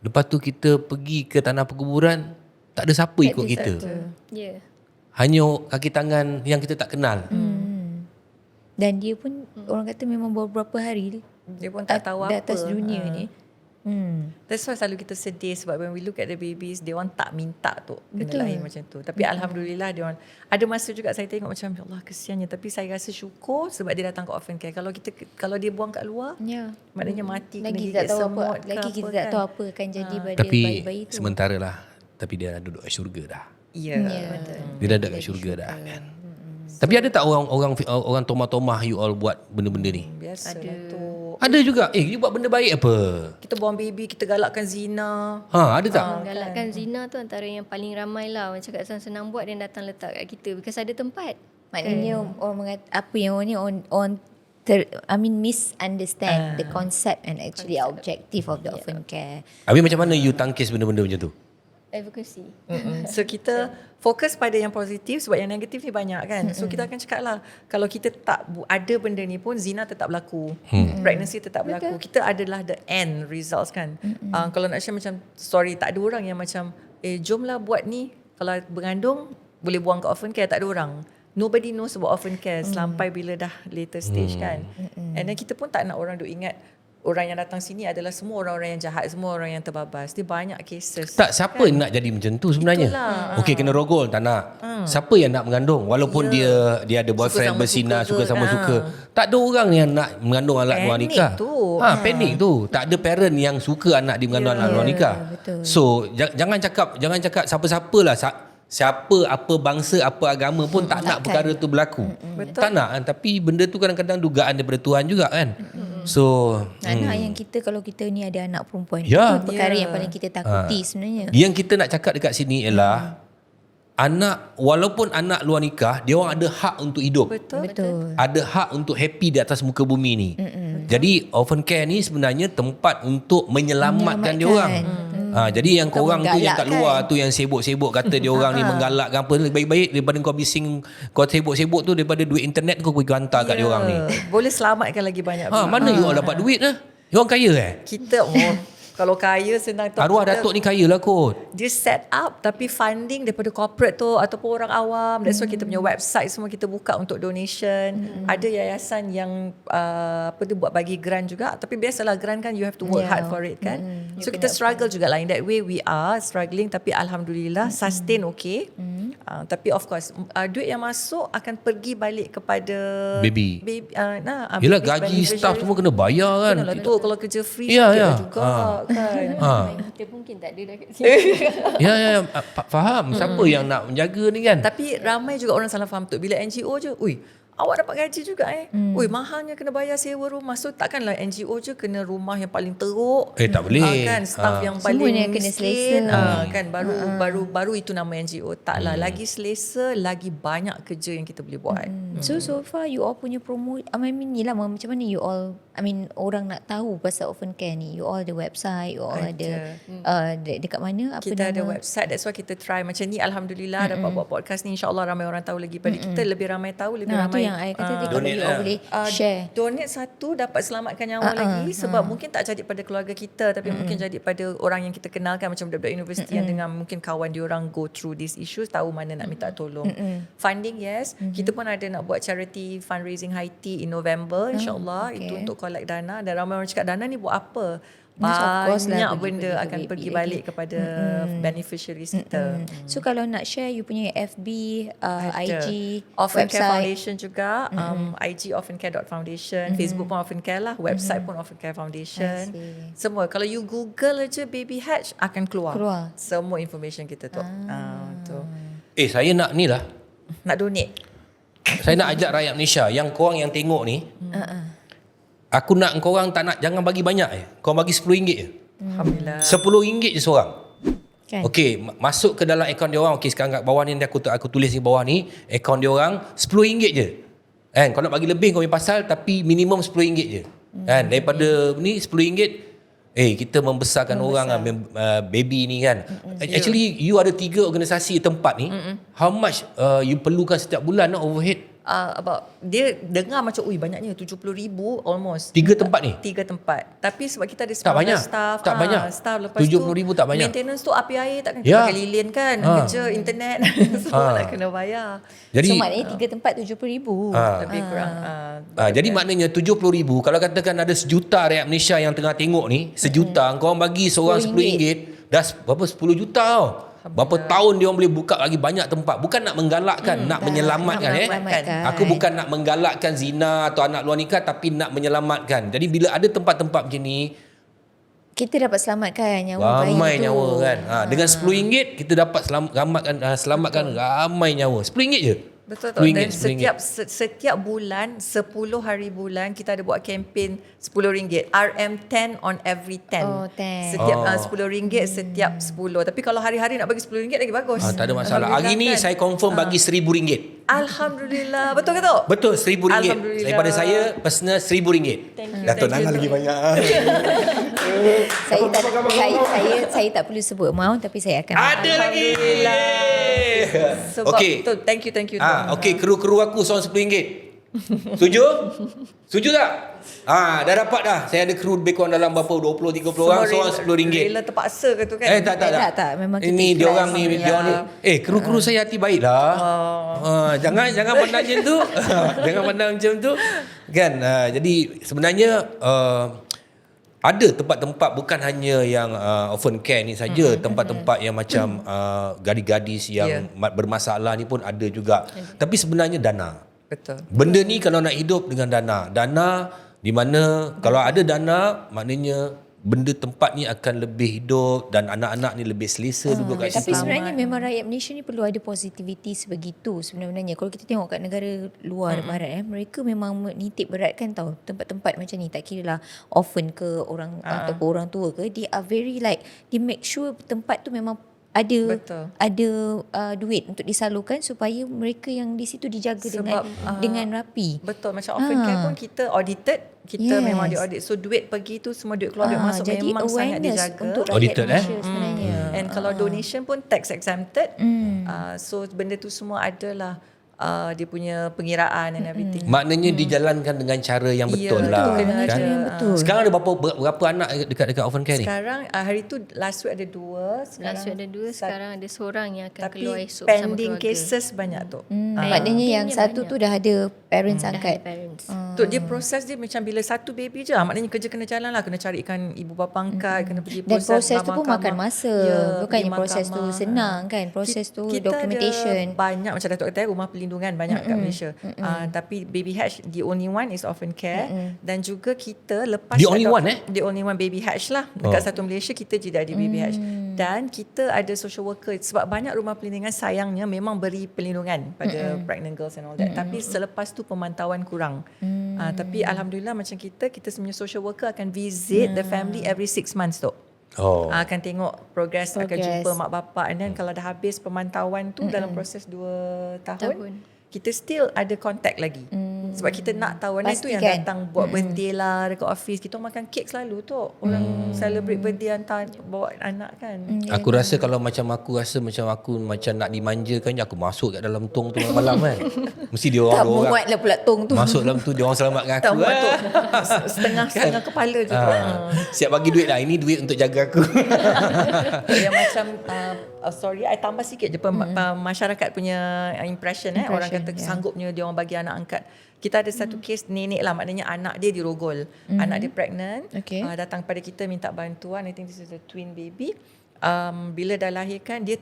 lepas tu kita pergi ke tanah perkuburan, tak ada siapa ikut kita. Ya. Hanya kaki tangan yang kita tak kenal. Dan dia pun orang kata memang beberapa hari Dia pun tak tahu di apa. atas dunia ni. That's why selalu kita sedih sebab when we look at the babies, dia orang tak minta tu kena lahir macam tu. Tapi alhamdulillah dia orang ada masa juga saya tengok macam ya Allah kesiannya, tapi saya rasa syukur sebab dia datang ke orphan care. Kalau dia buang kat luar, Ya. maknanya mati Lagi kena kita tak gigit tahu apa, semut ke lagi apa kita tak kan. tahu apa akan jadi pada Tapi bayi-bayi tu. sementara lah. Tapi dia dah duduk kat syurga dah. Ya, betul. Dia dah duduk kat syurga dah kan. Tapi ada tak orang tomah-tomah you all buat benda-benda ni? Biasa tu. Ada juga. You buat benda baik apa? Kita buang baby, kita galakkan zina. Ada tak? Menggalakkan zina tu antara yang paling ramai lah. Orang cakap senang buat dan datang letak kat kita. Because ada tempat. Maknanya orang mengata apa yang orang ni misunderstand the concept and actually objective of the orphan care. Habis macam mana you tangkis benda-benda macam tu? Advocacy. So kita fokus pada yang positif sebab yang negatif ni banyak kan. So kita akan cakap lah, kalau kita tak ada benda ni pun zina tetap berlaku. Pregnancy tetap berlaku. Kita adalah the end results kan. Kalau nak share macam story, tak ada orang yang macam jomlah buat ni, kalau mengandung boleh buang ke orphan care, tak ada orang. Nobody knows about orphan care sampai bila dah later stage kan. And then kita pun tak nak orang duk ingat orang yang datang sini adalah semua orang-orang yang jahat, semua orang yang terbabas. Dia banyak cases. Tak, siapa yang nak jadi macam tu sebenarnya? Itulah. Okey, kena rogol, tak nak. Siapa yang nak mengandung? Walaupun dia ada boyfriend, Suka-sama bersinar, suka ke, suka-sama-suka. Tak ada orang yang nak mengandung anak luar Panik nikah. tu. Panik tu. Tak ada parent yang suka anak dia mengandung anak luar nikah. betul. So, jangan cakap siapa-siapalah. Siapa, apa bangsa, apa agama pun tak nak perkara tu berlaku. Tak nak kan? Tapi benda tu kadang-kadang dugaan daripada Tuhan juga kan. So Anak yang kita, kalau kita ni ada anak perempuan, Ya. itu perkara yang paling kita takuti sebenarnya. yang kita nak cakap dekat sini ialah anak, walaupun anak luar nikah, dia orang ada hak untuk hidup. Betul. Ada hak untuk happy di atas muka bumi ni. Jadi orphan care ni sebenarnya tempat untuk menyelamatkan dia orang. Jadi yang korang tu yang kat luar tu yang sibuk-sibuk kata dia orang ni menggalakkan apa, lebih baik daripada kau bising, kau sibuk-sibuk tu, daripada duit internet kau pergi hantar kat dia orang ni. Boleh selamatkan lagi banyak. Mana you all dapat duit lah? You orang kaya Kita kalau kaya senang tu. Arwah Datuk ni kaya lah kot. Dia set up tapi funding daripada corporate tu ataupun orang awam. That's why kita punya website semua kita buka untuk donation. Ada yayasan yang buat bagi grant juga. Tapi biasalah grant kan you have to work hard for it kan. So kita struggle juga lah. In that way we are struggling, tapi alhamdulillah sustain okay. Tapi of course duit yang masuk akan pergi balik kepada Baby. baby's Yelah gaji beneficiary. staff semua kena bayar kan. Kenalah tu kalau kerja free Ya, sikit ya. lah juga kan. Kita mungkin tak ada dah kat sini. Ya, faham. Siapa yang nak menjaga ni kan? Tapi ramai juga orang salah faham tu. Bila NGO je, awak dapat gaji juga mahalnya kena bayar sewa rumah. So takkanlah NGO je kena rumah yang paling teruk. Tak boleh. Kan staff yang paling Semuanya kena miskin. selesa. Kan baru itu nama NGO. Taklah lagi selesa, lagi banyak kerja yang kita boleh buat. So far you all punya promo, I mean ni lah macam mana you all, I mean orang nak tahu pasal Orphan Care ni, you all ada website, you all ada dekat mana, apa Kita ada nama? website, that's why kita try macam ni. Alhamdulillah dapat buat podcast ni, InsyaAllah ramai orang tahu lagi pada kita. Lebih ramai tahu, lebih Nah, tu ramai yang I kata tadi, kalau donate you all boleh share. Donate satu dapat selamatkan nyawa lagi. Sebab mungkin tak jadi pada keluarga kita, tapi mungkin jadi pada orang yang kita kenalkan, macam budak-budak universiti yang dengan mungkin kawan diorang go through these issues, tahu mana nak minta tolong. Funding, yes. Kita pun ada nak buat charity fundraising high tea in November, InsyaAllah. okay. Itu untuk collect dana. Dan ramai orang cakap, dana ni buat apa? Yes, of course lah, Banyak pergi benda ke akan baby pergi lagi. balik kepada beneficiaries kita. So kalau nak share, you punya FB, IG, Orphan Care website. Foundation juga, IG orphancare.foundation, Facebook pun Orphan Care lah, website pun Orphan Care Foundation. I see. Semua. Kalau you Google aja Baby Hatch akan keluar. Semua information kita tu. Tu. Saya nak ni lah. Nak donate. Saya nak ajak rakyat Malaysia yang korang yang tengok ni. Aku nak korang tak nak, jangan bagi banyak je. Korang bagi RM10 je. Alhamdulillah. RM10 je seorang. Kan? Okey, masuk ke dalam akaun dia orang. Okey, sekarang kat bawah ni aku tulis di bawah ni, akaun dia orang RM10 je. Kan, kau nak bagi lebih kau punya pasal, tapi minimum RM10 je. Kan, daripada ni RM10, kita membesarkan orang baby ni kan. Actually you ada 3 organisasi tempat ni. How much you perlukan setiap bulan overhead? About dia dengar macam banyaknya 70,000 almost. 3 tempat ni? 3 tempat. Tapi sebab kita ada Tak banyak. staff, Tak banyak. staff, lepas 70,000 tak banyak. Maintenance tu api air takkan Ya. kita pakai lilin kan. Kerja internet semua nak kena bayar. Jadi So maknanya 3 tempat RM70,000. Lebih kurang. jadi maknanya 70,000. Kalau katakan ada 1 juta rakyat Malaysia yang tengah tengok ni, 1 juta korang bagi seorang RM10, dah berapa 10 juta tau. Berapa tahun dia orang boleh buka lagi banyak tempat. Bukan nak menggalakkan, nak menyelamatkan. Aku bukan nak menggalakkan zina atau anak luar nikah, tapi nak menyelamatkan. Jadi bila ada tempat-tempat macam ni, Kita dapat selamatkan nyawa bayi ramai tu. nyawa kan. Dengan RM10 kita dapat selamatkan ramai nyawa. RM10 je. Betul tak? Dan setiap bulan 10 hari bulan kita ada buat kempen RM10. RM10 on every 10. Oh, 10. Setiap RM10 setiap 10. Tapi kalau hari-hari nak bagi RM10 lagi bagus. Tak ada masalah. Hari ni saya confirm bagi RM1,000. Alhamdulillah. Betul ke tu? Betul, RM1,000. Alhamdulillah. Daripada saya personal RM1,000. Datuk Nana lagi banyak. Saya tak perlu sebut amount, tapi saya akan Ada lagi. Sebab Okey. betul. Thank you. Okey, kru-kru aku seorang RM10. Setuju? Setuju tak? Dah dapat dah. Saya ada kru lebih kurang dalam berapa 20-30 orang, seorang RM10. Rela terpaksa ke tu kan? Tak, memang kita Ini dia ikhlas. orang ni, dia orang ni. Kru-kru saya hati baik lah. Jangan pandang macam tu. Jangan pandang macam tu. Kan? Jadi sebenarnya ada tempat-tempat bukan hanya yang orphan care ni saja, tempat-tempat yang macam gadis-gadis yang bermasalah ni pun ada juga. Tapi sebenarnya dana. Betul. Benda ni kalau nak hidup dengan dana di mana kalau ada dana maknanya benda tempat ni akan lebih hidup dan anak-anak ni lebih selesa duduk kat Tapi situ. sebenarnya memang rakyat Malaysia ni perlu ada positivity sebegitu sebenarnya. Kalau kita tengok kat negara luar barat mereka memang menitik beratkan tau tempat-tempat macam ni, tak kira lah orphan ke orang ataupun orang tua ke, they are very like, they make sure tempat tu memang ada duit untuk disalurkan supaya mereka yang di situ dijaga dengan rapi. Betul, macam orphan care pun kita audited, kita memang di-audit. So duit pergi tu semua duit keluar, duit masuk jadi memang sangat dijaga. untuk rakyat Audited, Malaysia sebenarnya. And kalau donation pun tax exempted. So benda tu semua adalah dia punya pengiraan and everything. Maknanya dijalankan dengan cara yang betul Ya, lah. betul, dengan Kan? cara yang betul. Sekarang ada berapa anak dekat Orphan Care ni? Sekarang hari tu last week ada 2, Last week ada 2, sekarang ada seorang yang akan tapi keluar esok bersama pending keluarga. cases banyak tu. Maknanya yang satu tu dah ada parents Dah angkat. ada parents. Tu dia proses dia macam bila satu baby je, maknanya kerja kena jalan lah, kena carikan ibu bapa angkat, kena pergi Dan proses proses tu pun mahkamah. makan masa. Bukannya pergi proses tu mahkamah. senang kan. Proses tu Kita documentation. ada banyak macam Datuk kata rumah pelindungan banyak kat Malaysia. Tapi Baby Hatch the only one is Orphan Care dan juga kita lepas The only one, The only one Baby Hatch lah dekat satu Malaysia, kita je dah ada Baby Hatch. Dan kita ada social worker sebab banyak rumah pelindungan sayangnya memang beri perlindungan pada pregnant girls and all that. Tapi selepas tu pemantauan kurang. Tapi alhamdulillah macam kita sebenarnya social worker akan visit the family every 6 months tu. Akan tengok progress, akan jumpa mak bapak, and then kalau dah habis pemantauan tu dalam proses 2 tahun, kita still ada contact lagi. Sebab kita nak tahu, dan itu yang Pastikan. datang buat birthday lah dekat office, kita makan kek selalu tu. Orang celebrate birthday hantar bawa anak kan. Aku rasa kalau macam aku macam nak dimanjakan je, aku masuk kat dalam tong tu malam kan. Mesti dia Tak orang muat lah pula tong tu. masuk dalam tu, dia orang selamatkan Tak aku. muat tu. Setengah kepala je tu. Siap bagi duit lah. Ini duit untuk jaga aku. Yang macam sorry, I tambah sikit je masyarakat punya impression. Orang kata sanggupnya dia orang bagi anak angkat. Kita ada satu kes nenek lah, maknanya anak dia dirogol. Anak dia pregnant, Okay. datang pada kita minta bantuan. I think this is a twin baby. Bila dah lahirkan, dia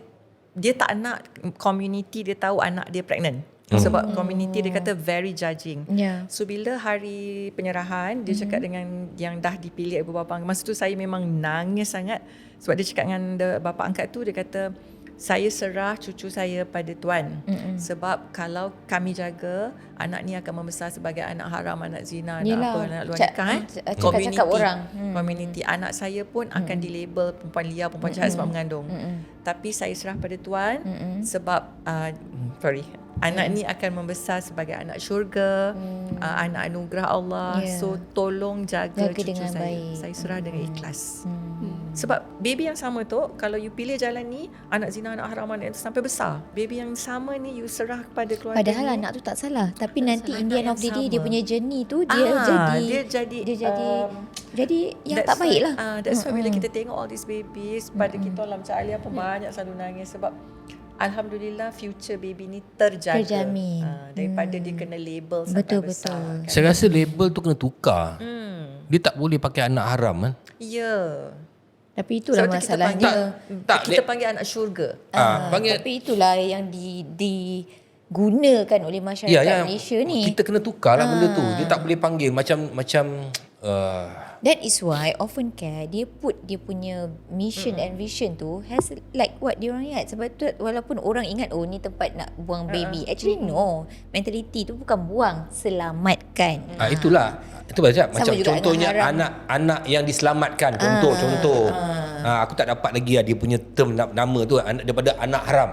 tak nak community dia tahu anak dia pregnant. Sebab community dia kata very judging. Yeah. So bila hari penyerahan, dia cakap dengan yang dah dipilih ibu bapa. Masa tu saya memang nangis sangat. Sebab dia cakap dengan bapa angkat tu, dia kata, saya serah cucu saya pada Tuan. Sebab kalau kami jaga, anak ni akan membesar sebagai anak haram, anak zina, anak Yelah, apa, anak luar nikah. cakap-cakap orang. Community. Anak saya pun akan dilabel perempuan liar, perempuan jahat sebab mengandung. Tapi saya serah pada Tuan sebab, anak ni akan membesar sebagai anak syurga, anak anugerah Allah. Yeah. So tolong jaga cucu dengan saya. baik. Saya serah dengan ikhlas. Sebab baby yang sama tu, kalau you pilih jalan ni, anak zina, anak haram, anak itu sampai besar. Baby yang sama ni you serah kepada keluarga. Padahal ni. anak tu tak salah, tapi nanti salah, in the end anak of the yang day dia sama. punya journey tu dia jadi yang tak baik lah. That's why bila kita tengok all these babies, pada kita lah macam Alia pun banyak selalu nangis sebab alhamdulillah future baby ni terjaga. Terjamin. Daripada dia kena label sampai Betul, besar. betul. Kan? Saya rasa label tu kena tukar. Dia tak boleh pakai anak haram kan. Ya. Tapi itulah Sebab tu kita masalahnya. Tak, kita panggil anak syurga. panggil Tapi itulah yang digunakan oleh masyarakat Malaysia ni. Kita kena tukar lah benda tu. Dia tak boleh panggil macam That is why Orphan Care dia put dia punya mission and vision tu has like what dia orang ingat. Sebab tu walaupun orang ingat oh ni tempat nak buang baby, actually no, mentality tu bukan buang, selamatkan. itulah. Itu macam Sama juga contohnya dengan anak yang diselamatkan. Contoh. Aku tak dapat lagi dia punya term nama tu daripada anak haram.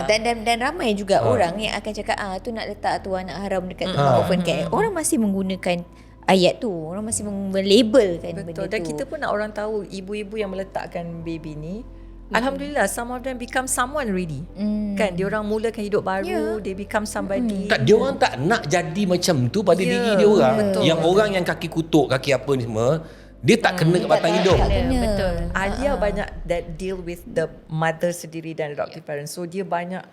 Dan ramai juga orang yang akan cakap tu nak letak tu anak haram dekat tempat Orphan Care. Orang masih menggunakan ayat tu, orang masih melabelkan benda tu. Betul. Dan kita pun nak orang tahu ibu-ibu yang meletakkan baby ni, alhamdulillah some of them become someone already. Kan dia orang mulakan hidup baru, they become somebody. Tak, dia orang tak nak jadi macam tu pada diri dia orang. betul. Yang orang yang kaki kutuk, kaki apa ni semua, dia tak kena kat batang hidung. Tak kena. Betul. Alia banyak that deal with the mother sendiri dan adoptive parents. So dia banyak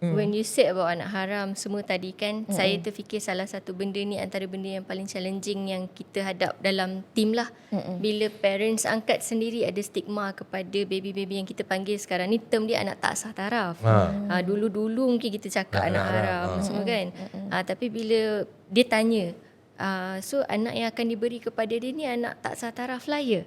When you said about anak haram semua tadi kan, saya terfikir salah satu benda ni antara benda yang paling challenging yang kita hadap dalam team lah. Bila parents angkat sendiri ada stigma kepada baby-baby yang kita panggil sekarang ni, term dia anak tak sah taraf. Dulu-dulu mungkin kita cakap anak haram semua kan. Tapi bila dia tanya, so anak yang akan diberi kepada dia ni anak tak sah taraf lah ya?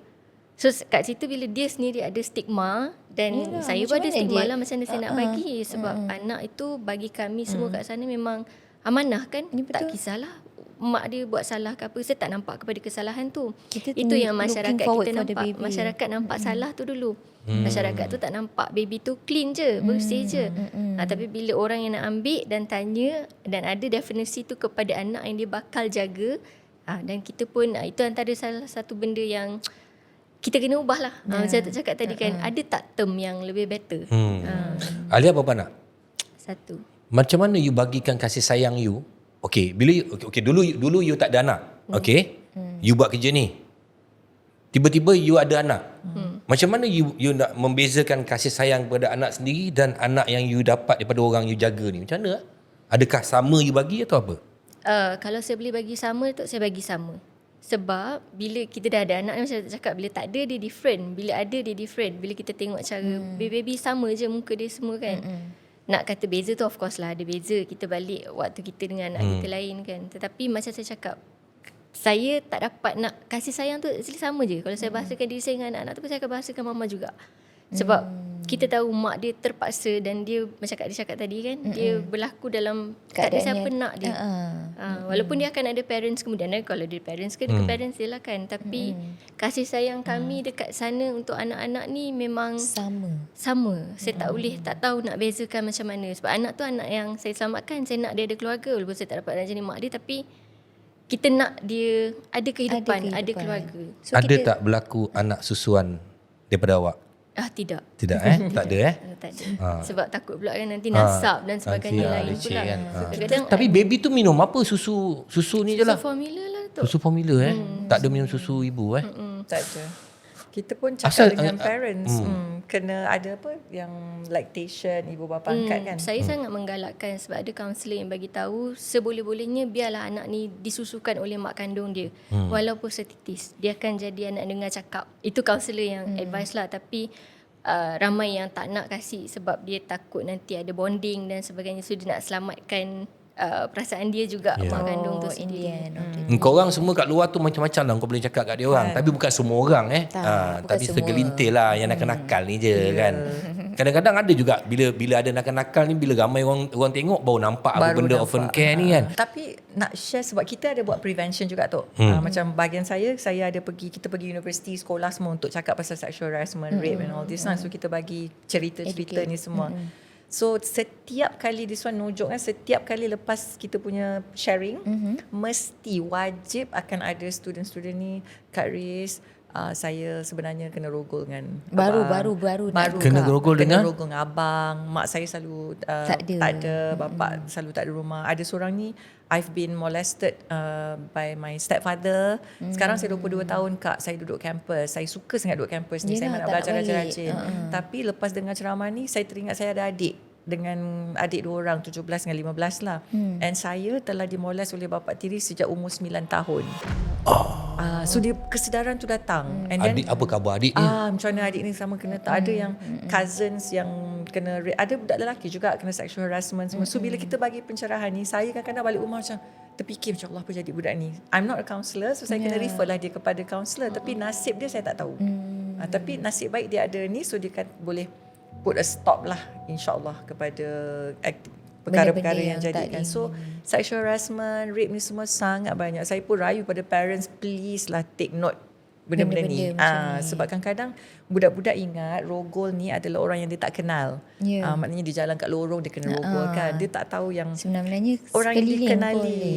So kat situ bila dia sendiri ada stigma, dan saya pun ada stigma lah macam mana saya nak bagi. Sebab anak itu bagi kami semua kat sana memang amanah kan. Tak kisahlah mak dia buat salah ke apa, saya tak nampak kepada kesalahan tu. Itu yang masyarakat kita nampak. Masyarakat nampak salah tu dulu. Masyarakat tu tak nampak baby tu clean je, bersih je. Tapi bila orang yang nak ambil dan tanya dan ada definisi tu kepada anak yang dia bakal jaga, dan kita pun itu antara salah satu benda yang kita kena ubah lah. Macam tak cakap tadi kan, ada tak term yang lebih better? Alia berapa anak? Satu. macam mana you bagikan kasih sayang you? Okay, bila dulu you tak ada anak. Okay? You buat kerja ni. Tiba-tiba you ada anak. Macam mana you nak membezakan kasih sayang kepada anak sendiri dan anak yang you dapat daripada orang you jaga ni? Macam mana? Adakah sama you bagi atau apa? Kalau saya boleh bagi sama, saya bagi sama. Sebab bila kita dah ada anak, macam saya cakap, bila tak ada dia different, bila ada dia different. Bila kita tengok cara baby sama je muka dia semua kan. Nak kata beza tu of course lah ada beza. Kita balik waktu kita dengan anak kita lain kan. Tetapi macam saya cakap, saya tak dapat nak kasih sayang tu actually sama je. Kalau saya bahasakan diri saya dengan anak-anak tu, saya akan bahasakan mama juga. Sebab kita tahu mak dia terpaksa dan dia macam Kak dia cakap tadi kan, dia berlaku dalam tak ada siapa nak dia. Walaupun dia akan ada parents kemudian, kalau dia parents ke dekat parents dia lah kan. Tapi kasih sayang kami dekat sana untuk anak-anak ni memang sama. Saya tak tahu nak bezakan macam mana. Sebab anak tu anak yang saya selamatkan. Saya nak dia ada keluarga walaupun saya tak dapat nak jadi mak dia, tapi kita nak dia ada kehidupan, ada keluarga. So ada tak berlaku anak susuan daripada awak? Tidak. Tidak tak ada Tak ada. Sebab takut pula kan nanti nasab dan sebagainya lain leceh pula. kan. Kadang-kadang Tapi baby tu minum apa? Susu ni je lah. susu formula lah tu. Susu formula tak ada minum susu ibu Tak ada. Kita pun cakap Asal- dengan parents kena ada apa yang lactation ibu bapa angkat kan. Saya sangat menggalakkan sebab ada kaunselor yang bagi tahu seboleh-bolehnya biarlah anak ni disusukan oleh mak kandung dia. Walaupun setitis, dia akan jadi anak dengar cakap. Itu kaunselor yang advice lah, tapi ramai yang tak nak kasih sebab dia takut nanti ada bonding dan sebagainya. So dia nak selamatkan perasaan dia juga, mak kandung tu sendiri. Kau orang semua kat luar tu macam-macam lah kau boleh cakap kat dia orang. Tapi bukan semua orang bukan tapi semua. segelintir lah yang nakal-nakal ni je kan. Kadang-kadang ada juga bila ada nakal-nakal ni, bila ramai orang tengok baru nampak apa benda orphan care ni kan. Tapi nak share sebab kita ada buat prevention juga tu. Macam bahagian saya ada kita pergi universiti, sekolah semua untuk cakap pasal sexual harassment, rape and all this. So kita bagi cerita-cerita ni semua. So setiap kali this one nojok kan, setiap kali lepas kita punya sharing, mesti wajib akan ada student-student ni, Kak Riz, saya sebenarnya kena rogol dengan Baru Kena rogol dengan? rogol dengan abang. Mak saya selalu tak ada, bapak selalu tak ada rumah. Ada seorang ni, I've been molested by my stepfather. Sekarang saya 22 tahun Kak, saya duduk kampus. Saya suka sangat duduk kampus ni. Saya nak belajar rajin. Tapi lepas dengar ceramah ni, saya teringat saya ada adik. Dengan adik 2 orang, 17 dengan 15 lah. And saya telah dimolest oleh bapa tiri sejak umur 9 tahun. So dia kesedaran tu datang. And then, Adik apa khabar adik ni? macam mana adik ni sama kena tak ada yang cousins yang kena ada budak lelaki juga kena sexual harassment semua. So bila kita bagi pencerahan ni, saya kadang-kadang balik rumah macam terfikir macam Allah apa jadi budak ni. I'm not a counsellor, so saya kena refer lah dia kepada counsellor. Tapi nasib dia saya tak tahu. Tapi nasib baik dia ada ni, so dia kan boleh put a stop lah insyaAllah kepada perkara-perkara yang jadi kan. So sexual harassment, rape ni semua sangat banyak. Saya pun rayu pada parents, please lah take note benda-benda ni. Sebab kadang-kadang budak-budak ingat rogol ni adalah orang yang dia tak kenal. Maknanya dia jalan kat lorong dia kena rogol kan. Dia tak tahu yang sebenarnya orang yang sekeliling dikenali.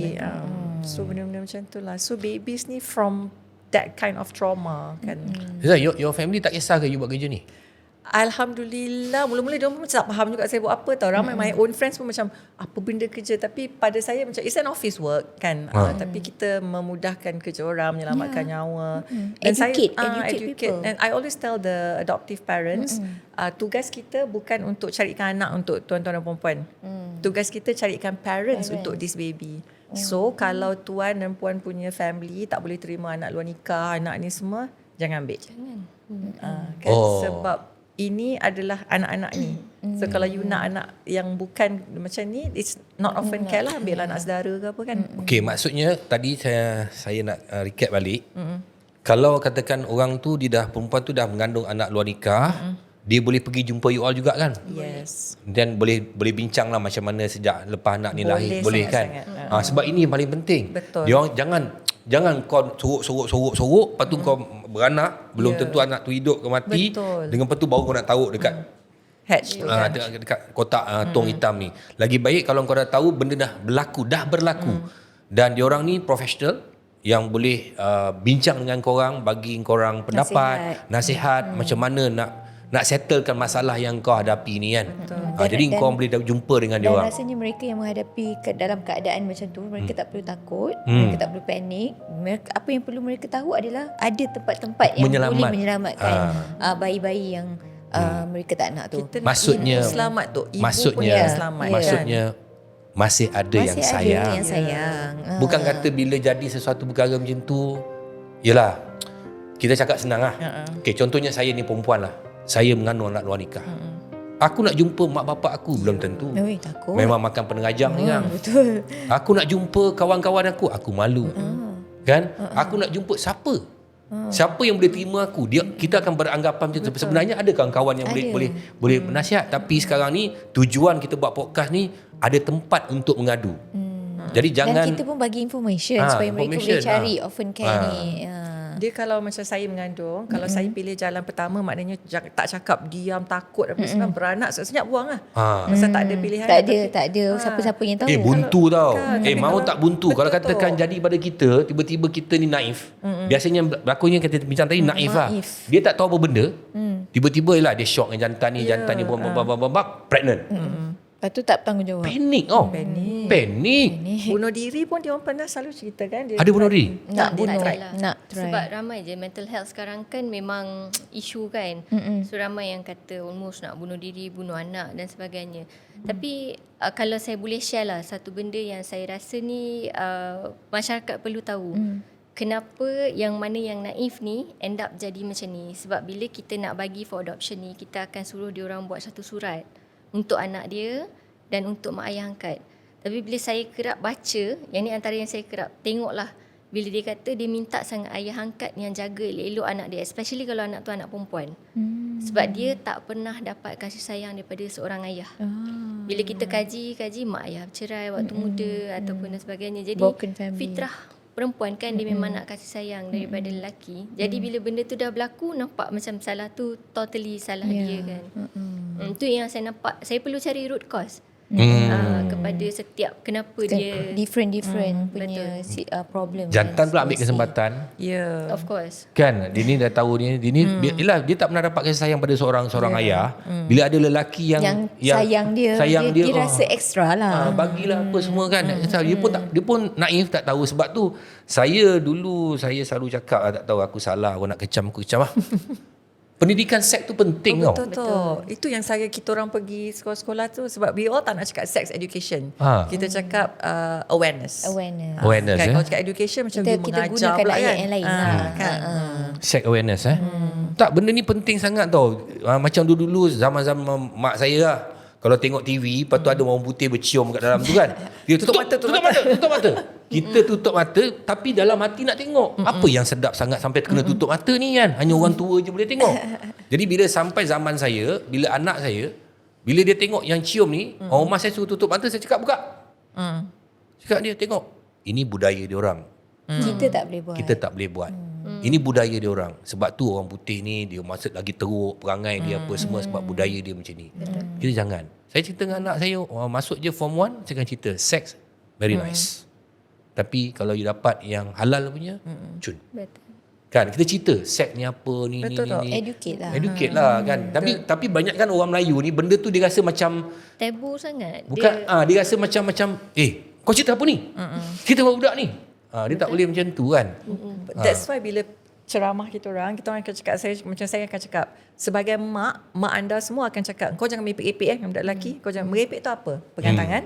So benda-benda macam tu lah. So babies ni from that kind of trauma kan. Your family tak kisah ke you buat kerja ni? Alhamdulillah, mula-mula dia pun macam tak faham juga saya buat apa tau. Ramai my own friends pun macam apa benda kerja, tapi pada saya macam it's an office work kan. Tapi kita memudahkan kerja orang, menyelamatkan nyawa. Dan Educate educate. people. And I always tell the adoptive parents, tugas kita bukan untuk carikan anak untuk tuan-tuan dan puan-puan. Tugas kita carikan parents untuk this baby. So kalau tuan dan puan punya family tak boleh terima anak luar nikah, anak ni semua, jangan ambil. Kan sebab ini adalah anak-anak ni. So kalau you nak anak yang bukan macam ni, it's not orphan care lah, ambil anak saudara ke apa kan. Okey, maksudnya tadi saya nak recap balik. Kalau katakan orang tu perempuan tu dah mengandung anak luar nikah, dia boleh pergi jumpa you all juga kan? Yes. Dan boleh berancang lah macam mana sejak lepas anak ni lahir, boleh kan? sangat-sangat. Sebab ini yang paling penting. Betul. Dia orang jangan kau sorok, lepas tu kau beranak, belum tentu anak tu hidup ke mati. Betul. Dengan lepas tu baru kau nak taruh dekat Hatch tu kan. dekat kotak tong hitam ni. Lagi baik kalau kau dah tahu benda dah berlaku. Dan diorang ni profesional yang boleh bincang dengan korang, bagi korang pendapat, nasihat macam mana nak settlekan masalah yang kau hadapi ni kan. Jadi kau boleh jumpa dengan dia Dan orang. rasanya mereka yang menghadapi dalam keadaan macam tu, mereka tak perlu takut, mereka tak perlu panik. Apa yang perlu mereka tahu adalah ada tempat-tempat yang boleh menyelamatkan bayi-bayi yang mereka tak nak tu. Kita Maksudnya- ibu selamat tu. Ibu Maksudnya pun yang selamat maksudnya masih ada yang Masih sayang. ada yang sayang. Bukan kata bila jadi sesuatu perkara macam tu, yelah, kita cakap senang lah. Okay, contohnya saya ni perempuan lah. Saya mengandung anak luar nikah. Aku nak jumpa mak bapak aku belum tentu. Oi, takut. Memang makan penerajang ni kan. Betul. Aku nak jumpa kawan-kawan aku malu. Kan? Aku nak jumpa siapa? Siapa yang boleh terima aku? Kita akan beranggapan macam tu. Sebenarnya ada kawan-kawan yang boleh menasihat, tapi sekarang ni tujuan kita buat podcast ni ada tempat untuk mengadu. Jadi jangan Dan kita pun bagi information supaya mereka boleh cari orphan care ni. Dia kalau macam saya mengandung, kalau saya pilih jalan pertama, maknanya tak cakap, diam, takut apa semua, beranak senyap buang lah. Pasal tak ada pilihan. Tak ada siapa-siapa yang tahu. buntu tau. tapi Mau kalau- tak buntu. Kalau betul katakan tu. jadi pada kita, tiba-tiba kita ni naif. Biasanya berlakunya kita bincang tadi naif lah. naif. Dia tak tahu apa benda. Tiba-tiba lah dia shock dengan jantan ni, jantan ni pregnant. Lepas tu tak bertanggungjawab. Panik tau. Panik. Bunuh diri pun dia orang pernah selalu cerita kan. Dia Ada bunuh diri? Nak Dia bunuh. tak try lah. Nak try. Sebab ramai je mental health sekarang kan memang isu kan. So ramai yang kata almost nak bunuh diri, bunuh anak dan sebagainya. Tapi kalau saya boleh share lah satu benda yang saya rasa ni masyarakat perlu tahu. Kenapa yang mana yang naif ni end up jadi macam ni. Sebab bila kita nak bagi for adoption ni, kita akan suruh dia orang buat satu surat untuk anak dia dan untuk mak ayah angkat. Tapi bila saya kerap baca, yang ni antara yang saya kerap tengoklah, bila dia kata dia minta sangat ayah angkat yang jaga elok-elok anak dia, especially kalau anak tu anak perempuan. Sebab dia tak pernah dapat kasih sayang daripada seorang ayah. Bila kita kaji mak ayah bercerai waktu muda ataupun dan sebagainya. Jadi Broken family. fitrah perempuan kan dia memang nak kasih sayang daripada lelaki. Jadi bila benda tu dah berlaku, nampak macam salah tu totally salah dia kan. Itu yang saya nampak. Saya perlu cari root cause kepada setiap kenapa dia different punya problem. Jantan pula ambil dan kesempatan. Ya. of course. Kan dia ni dah tahu dia dia tak pernah dapat kasih sayang pada seorang ayah. Bila ada lelaki yang sayang dia rasa extra lah. bagilah apa semua kan. Dia pun naif, tak tahu. Sebab tu saya selalu cakap tak tahu aku salah, aku nak kecam lah. Pendidikan seks tu penting tau. Betul. Itu yang kita orang pergi sekolah-sekolah tu, sebab we all tak nak cakap sex education. Kita cakap awareness. Awareness, Kan, kalau cakap education macam dia Kita mengajar gunakan pula ayat kan. yang lain. Kan. Sex awareness Tak, benda ni penting sangat tau. Macam dulu zaman-zaman mak saya lah. Kalau tengok TV, lepas tu ada orang putih bercium kat dalam tu kan. Dia tutup mata. Kita tutup mata, tapi dalam hati nak tengok. Apa yang sedap sangat sampai kena tutup mata ni kan. Hanya orang tua je boleh tengok. Jadi bila sampai zaman saya, bila anak saya, bila dia tengok yang cium ni, orang rumah saya suruh tutup mata, saya cakap buka. Cakap dia, tengok. Ini budaya dia orang. Kita tak boleh buat. Kita tak boleh buat. Ini budaya dia orang. Sebab tu orang putih ni dia masuk lagi teruk perangai dia apa semua sebab budaya dia macam ni. Kita jangan. Saya cerita dengan anak saya, masuk je form 1, saya akan cerita sex very nice. Tapi kalau you dapat yang halal punya, cun. Betul. Kan kita cerita seks ni apa ni Betul ni. Educate lah. Educate lah kan. Tapi banyak kan orang Melayu ni benda tu dia rasa macam Tabu sangat. bukan dia rasa macam kau cerita apa ni? Kita budak ni. Dia tak boleh macam tu kan. That's why bila ceramah kita orang akan cakap, saya akan cakap, sebagai mak anda semua akan cakap, kau jangan merepek-repek dengan budak lelaki. Kau jangan merepek tu apa? Pegang tangan,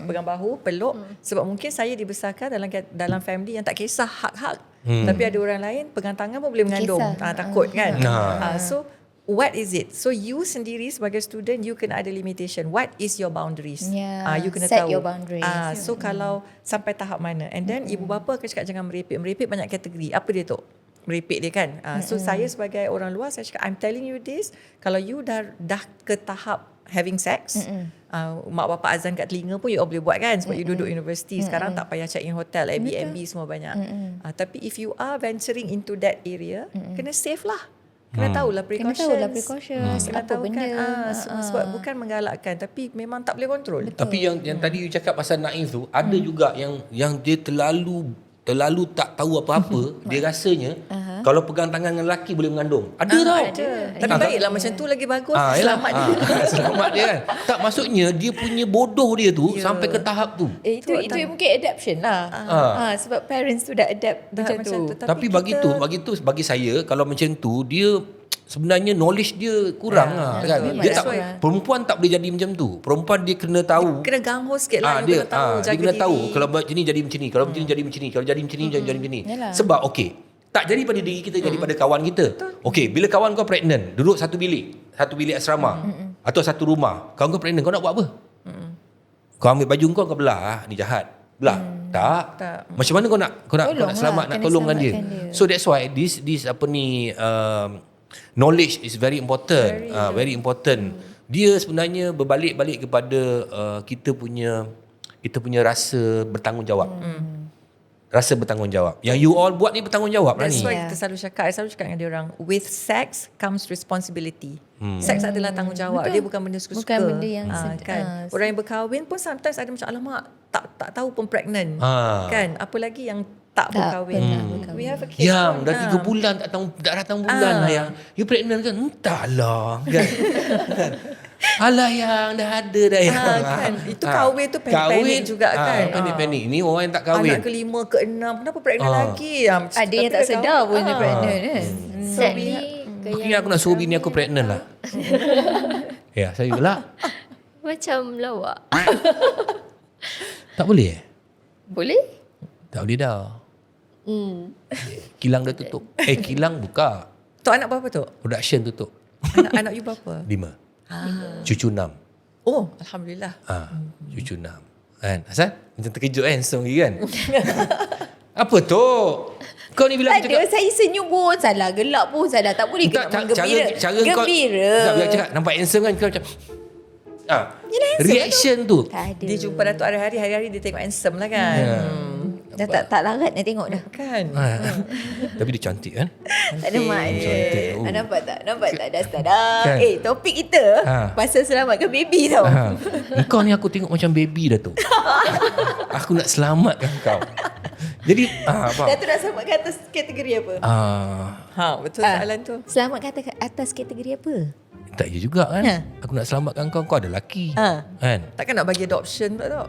pegang bahu, peluk. Sebab mungkin saya dibesarkan dalam family yang tak kisah hak-hak. Tapi ada orang lain pegang tangan pun boleh mengandung. Takut kan. So what is it? So you sendiri sebagai student, you kena ada limitation. What is your boundaries? You kena set tahu. your boundaries. So kalau sampai tahap mana, and then ibu bapa akan cakap jangan merepek. Merepek banyak kategori. Apa dia tu? Merepek dia kan. So saya sebagai orang luar, saya cakap I'm telling you this, kalau you dah ke tahap having sex, mak bapak azan kat telinga pun you all boleh buat kan, sebab you duduk universiti. Sekarang tak payah check in hotel, Airbnb semua banyak. Tapi if you are venturing into that area, kena safe lah. Kena tahulah precautions. Kena tahulah precautions. Kena Apa tahu benda. kan. Sebab bukan menggalakkan, tapi memang tak boleh kontrol. Tapi yang tadi you cakap pasal naif tu, ada juga yang dia terlalu tak tahu apa-apa, dia rasanya Kalau pegang tangan dengan lelaki boleh mengandung. Ada tau. Tapi baiklah macam tu lagi bagus. Selamat dia. Selamat dia kan. Tak, maksudnya dia punya bodoh dia tu sampai ke tahap tu. Itu mungkin adaption lah. Sebab parents tu dah adapt macam tu. Tapi bagi saya kalau macam tu dia sebenarnya knowledge dia kurang kan. Dia tak, perempuan tak boleh jadi macam tu. Perempuan dia kena tahu. Kena gangho sikit lah. Dia Jaga kena diri. tahu kalau macam ni jadi macam ni, kalau macam ni jadi macam ni, kalau jadi macam ni jadi macam ni. Sebab tak jadi pada diri kita, jadi pada kawan kita. Okey, bila kawan kau pregnant, duduk satu bilik asrama atau satu rumah, kawan kau pregnant, kau nak buat apa? Kau ambil baju kau belah, ni jahat. Belah. Tak. Macam mana kau nak selamat, nak tolongkan dia. So that's why this knowledge is very important. Very important. Dia sebenarnya berbalik-balik kepada kita punya rasa bertanggungjawab. Rasa bertanggungjawab. Yang you all buat ni bertanggungjawab lah ni. That's why kita selalu cakap dengan dia orang, with sex comes responsibility. Seks adalah tanggungjawab. Dia bukan benda suka-suka. Bukan benda yang kan. Orang yang berkahwin pun sometimes ada macam alamak tak tahu pun pregnant. Kan. Apa lagi yang tak berkahwin. We have a case Yang pun, dah 3 bulan tak datang bulan lah yang. You pregnant kan? Entahlah. Kan? Alah yang dah ada dah yang. Kan. Itu kahwin tu panik juga kan. Panik-panik. Ini orang yang tak kahwin. Anak ke-5, ke-6, kenapa pregnant lagi? Ada yang tak sedar pun dia pregnant kan. Sadly, Mungkin aku nak suruh bini aku pregnant lah. Ya, saya lah. macam lawak. Tak boleh? Boleh? Tak boleh dah. Kilang dah tutup. Kilang buka. Tu anak berapa tu? Production tutup. Anak you berapa? 5. Cucu 6. Oh, Alhamdulillah. Cucu 6. Kan? Asal? Macam terkejut kan? Handsome lagi kan? Apa tu? Kau ni bila Tak aku ada, cakap. saya senyum pun salah, gelak pun salah. Tak boleh Tak, kena menggembira. cara Gembira. kau. Tak, bila cakap nampak handsome kan? Kau macam... reaction tu. Tak ada. Dia jumpa Datuk hari-hari dia tengok handsome lah kan. Dah tak larat nak tengok dah. Kan. Tapi dia cantik kan? Tak ada mak Cantik. dia. Nampak tak? Dah start dah. Kan? Topik kita pasal selamatkan baby tau. Kau ni aku tengok macam baby dah tu. Aku nak selamatkan kau. Jadi apa? Datuk nak selamatkan atas kategori apa? Betul soalan tu. Selamatkan atas kategori apa? Tak ya juga kan? Aku nak selamatkan kau. Kau ada lelaki. Kan? Takkan nak bagi adoption pula tu.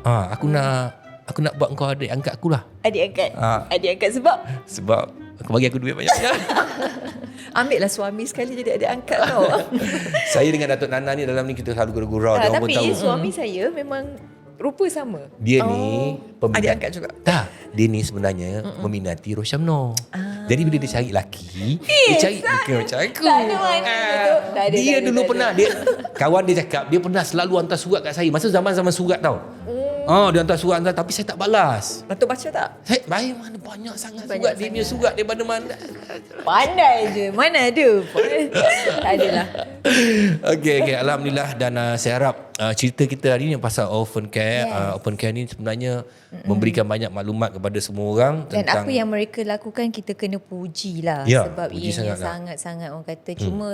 Aku nak buat kau adik angkat aku lah. Adik angkat sebab? Sebab aku bagi aku duit banyak. Ambil lah suami sekali jadi adik angkat tau. Saya dengan Datuk Nana ni dalam ni kita selalu gurau-gurau. Dia orang pun tahu. Tapi suami saya memang rupa sama. Dia ni Adik angkat juga. Tak, dia ni sebenarnya meminati Rosyamno. Jadi bila dia cari lelaki, dia cari bukan macam aku. Tak ada mana tu. Tak ada, Dia tak ada, dulu tak pernah kawan dia cakap dia pernah selalu hantar surat kat saya. Masa zaman-zaman surat tau. Dia hantar surat tapi saya tak balas. Datuk baca tak? Saya bayar mana banyak sangat surat dia punya surat daripada mana. Pandai je. Mana ada. Tak adalah. Okey, alhamdulillah dan saya harap cerita kita hari ni pasal orphan care. Orphan care ni sebenarnya memberikan banyak maklumat kepada semua orang Dan tentang apa yang mereka lakukan kita kena puji lah. Ya, Sebab puji ianya sangat lah. sangat-sangat orang kata cuma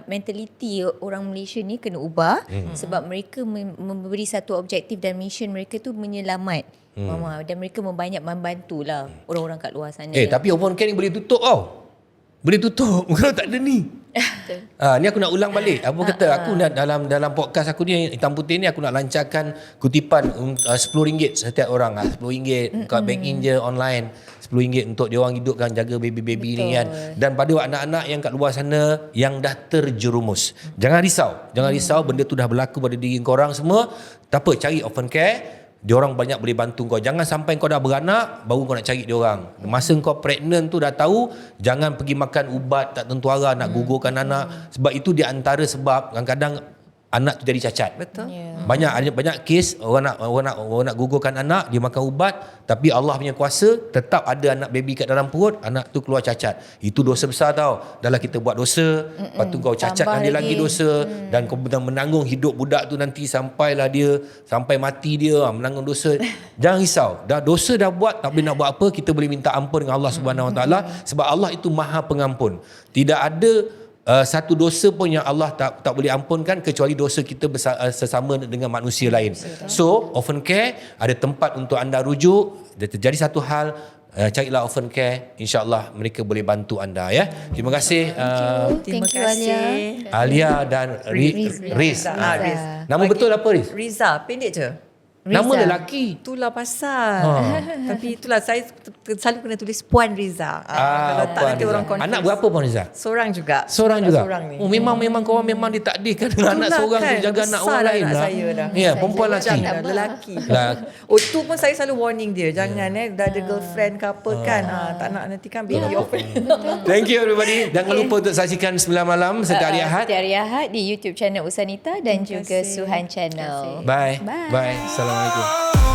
mentaliti orang Malaysia ni kena ubah sebab mereka memberi satu objektif dan mission mereka tu menyelamat mama dan mereka membantu lah orang-orang kat luar sana. tapi orphan care ni boleh tutup tau. Boleh tutup kalau tak ada ni. Ni aku nak ulang balik. Apa kata aku nak dalam podcast aku ni hitam putih ni aku nak lancarkan kutipan RM10 setiap orang. RM10 kau bank in je online. RM10 untuk dia orang hidupkan jaga baby-baby ni kan. Dan pada anak-anak yang kat luar sana yang dah terjerumus. Jangan risau benda tu dah berlaku pada diri korang semua. Tak apa, cari orphan care. Diorang banyak boleh bantu kau. Jangan sampai kau dah beranak baru kau nak cari diorang. Masa kau pregnant tu dah tahu, jangan pergi makan ubat tak tentu arah nak gugurkan anak. Sebab itu di antara sebab kadang-kadang anak tu jadi cacat. Betul. Banyak kes orang nak gugurkan anak, dia makan ubat tapi Allah punya kuasa tetap ada anak baby kat dalam perut, anak tu keluar cacat. Itu dosa besar tau. Dalam kita buat dosa, lepas tu kau cacatkan dia lagi dosa dan kau menanggung hidup budak tu nanti sampai mati dia menanggung dosa. Jangan risau. Dosa dah buat, tak boleh nak buat apa, kita boleh minta ampun dengan Allah Subhanahu Wa Taala sebab Allah itu Maha Pengampun. Tidak ada satu dosa pun yang Allah tak boleh ampunkan kecuali dosa kita sesama dengan manusia lain. So, orphan care ada tempat untuk anda rujuk. Dia terjadi satu hal, carilah orphan care, insya-Allah mereka boleh bantu anda ya. Terima kasih Terima Thank you, Alia. kasih. Alia dan Riz. Riz. Nama betul apa Riz? Riza, pendek je. Nama lelaki. Itulah pasal. Tapi itulah saya selalu kena tulis Puan Riza. Kalau tak Puan nanti Riza. orang confuse. Anak berapa Puan Riza? Seorang juga. Seorang juga. Seorang ni. Oh memang korang memang ditakdirkan dengan anak Itulah seorang tu kan, jaga anak besar orang dah lain anak lah. saya dah. Ya, perempuan lelaki. Jangan lelaki. Lah, Oh tu pun saya selalu warning dia. Jangan dah ada girlfriend ke apa kan. Tak nak nanti kan baby open. thank you everybody. Jangan lupa untuk saksikan 9 malam setiap hari Ahad. Setiap hari Ahad di YouTube channel Usanita dan juga kasih. Suhan Channel. Bye. Bye. Bye. Assalamualaikum. Oh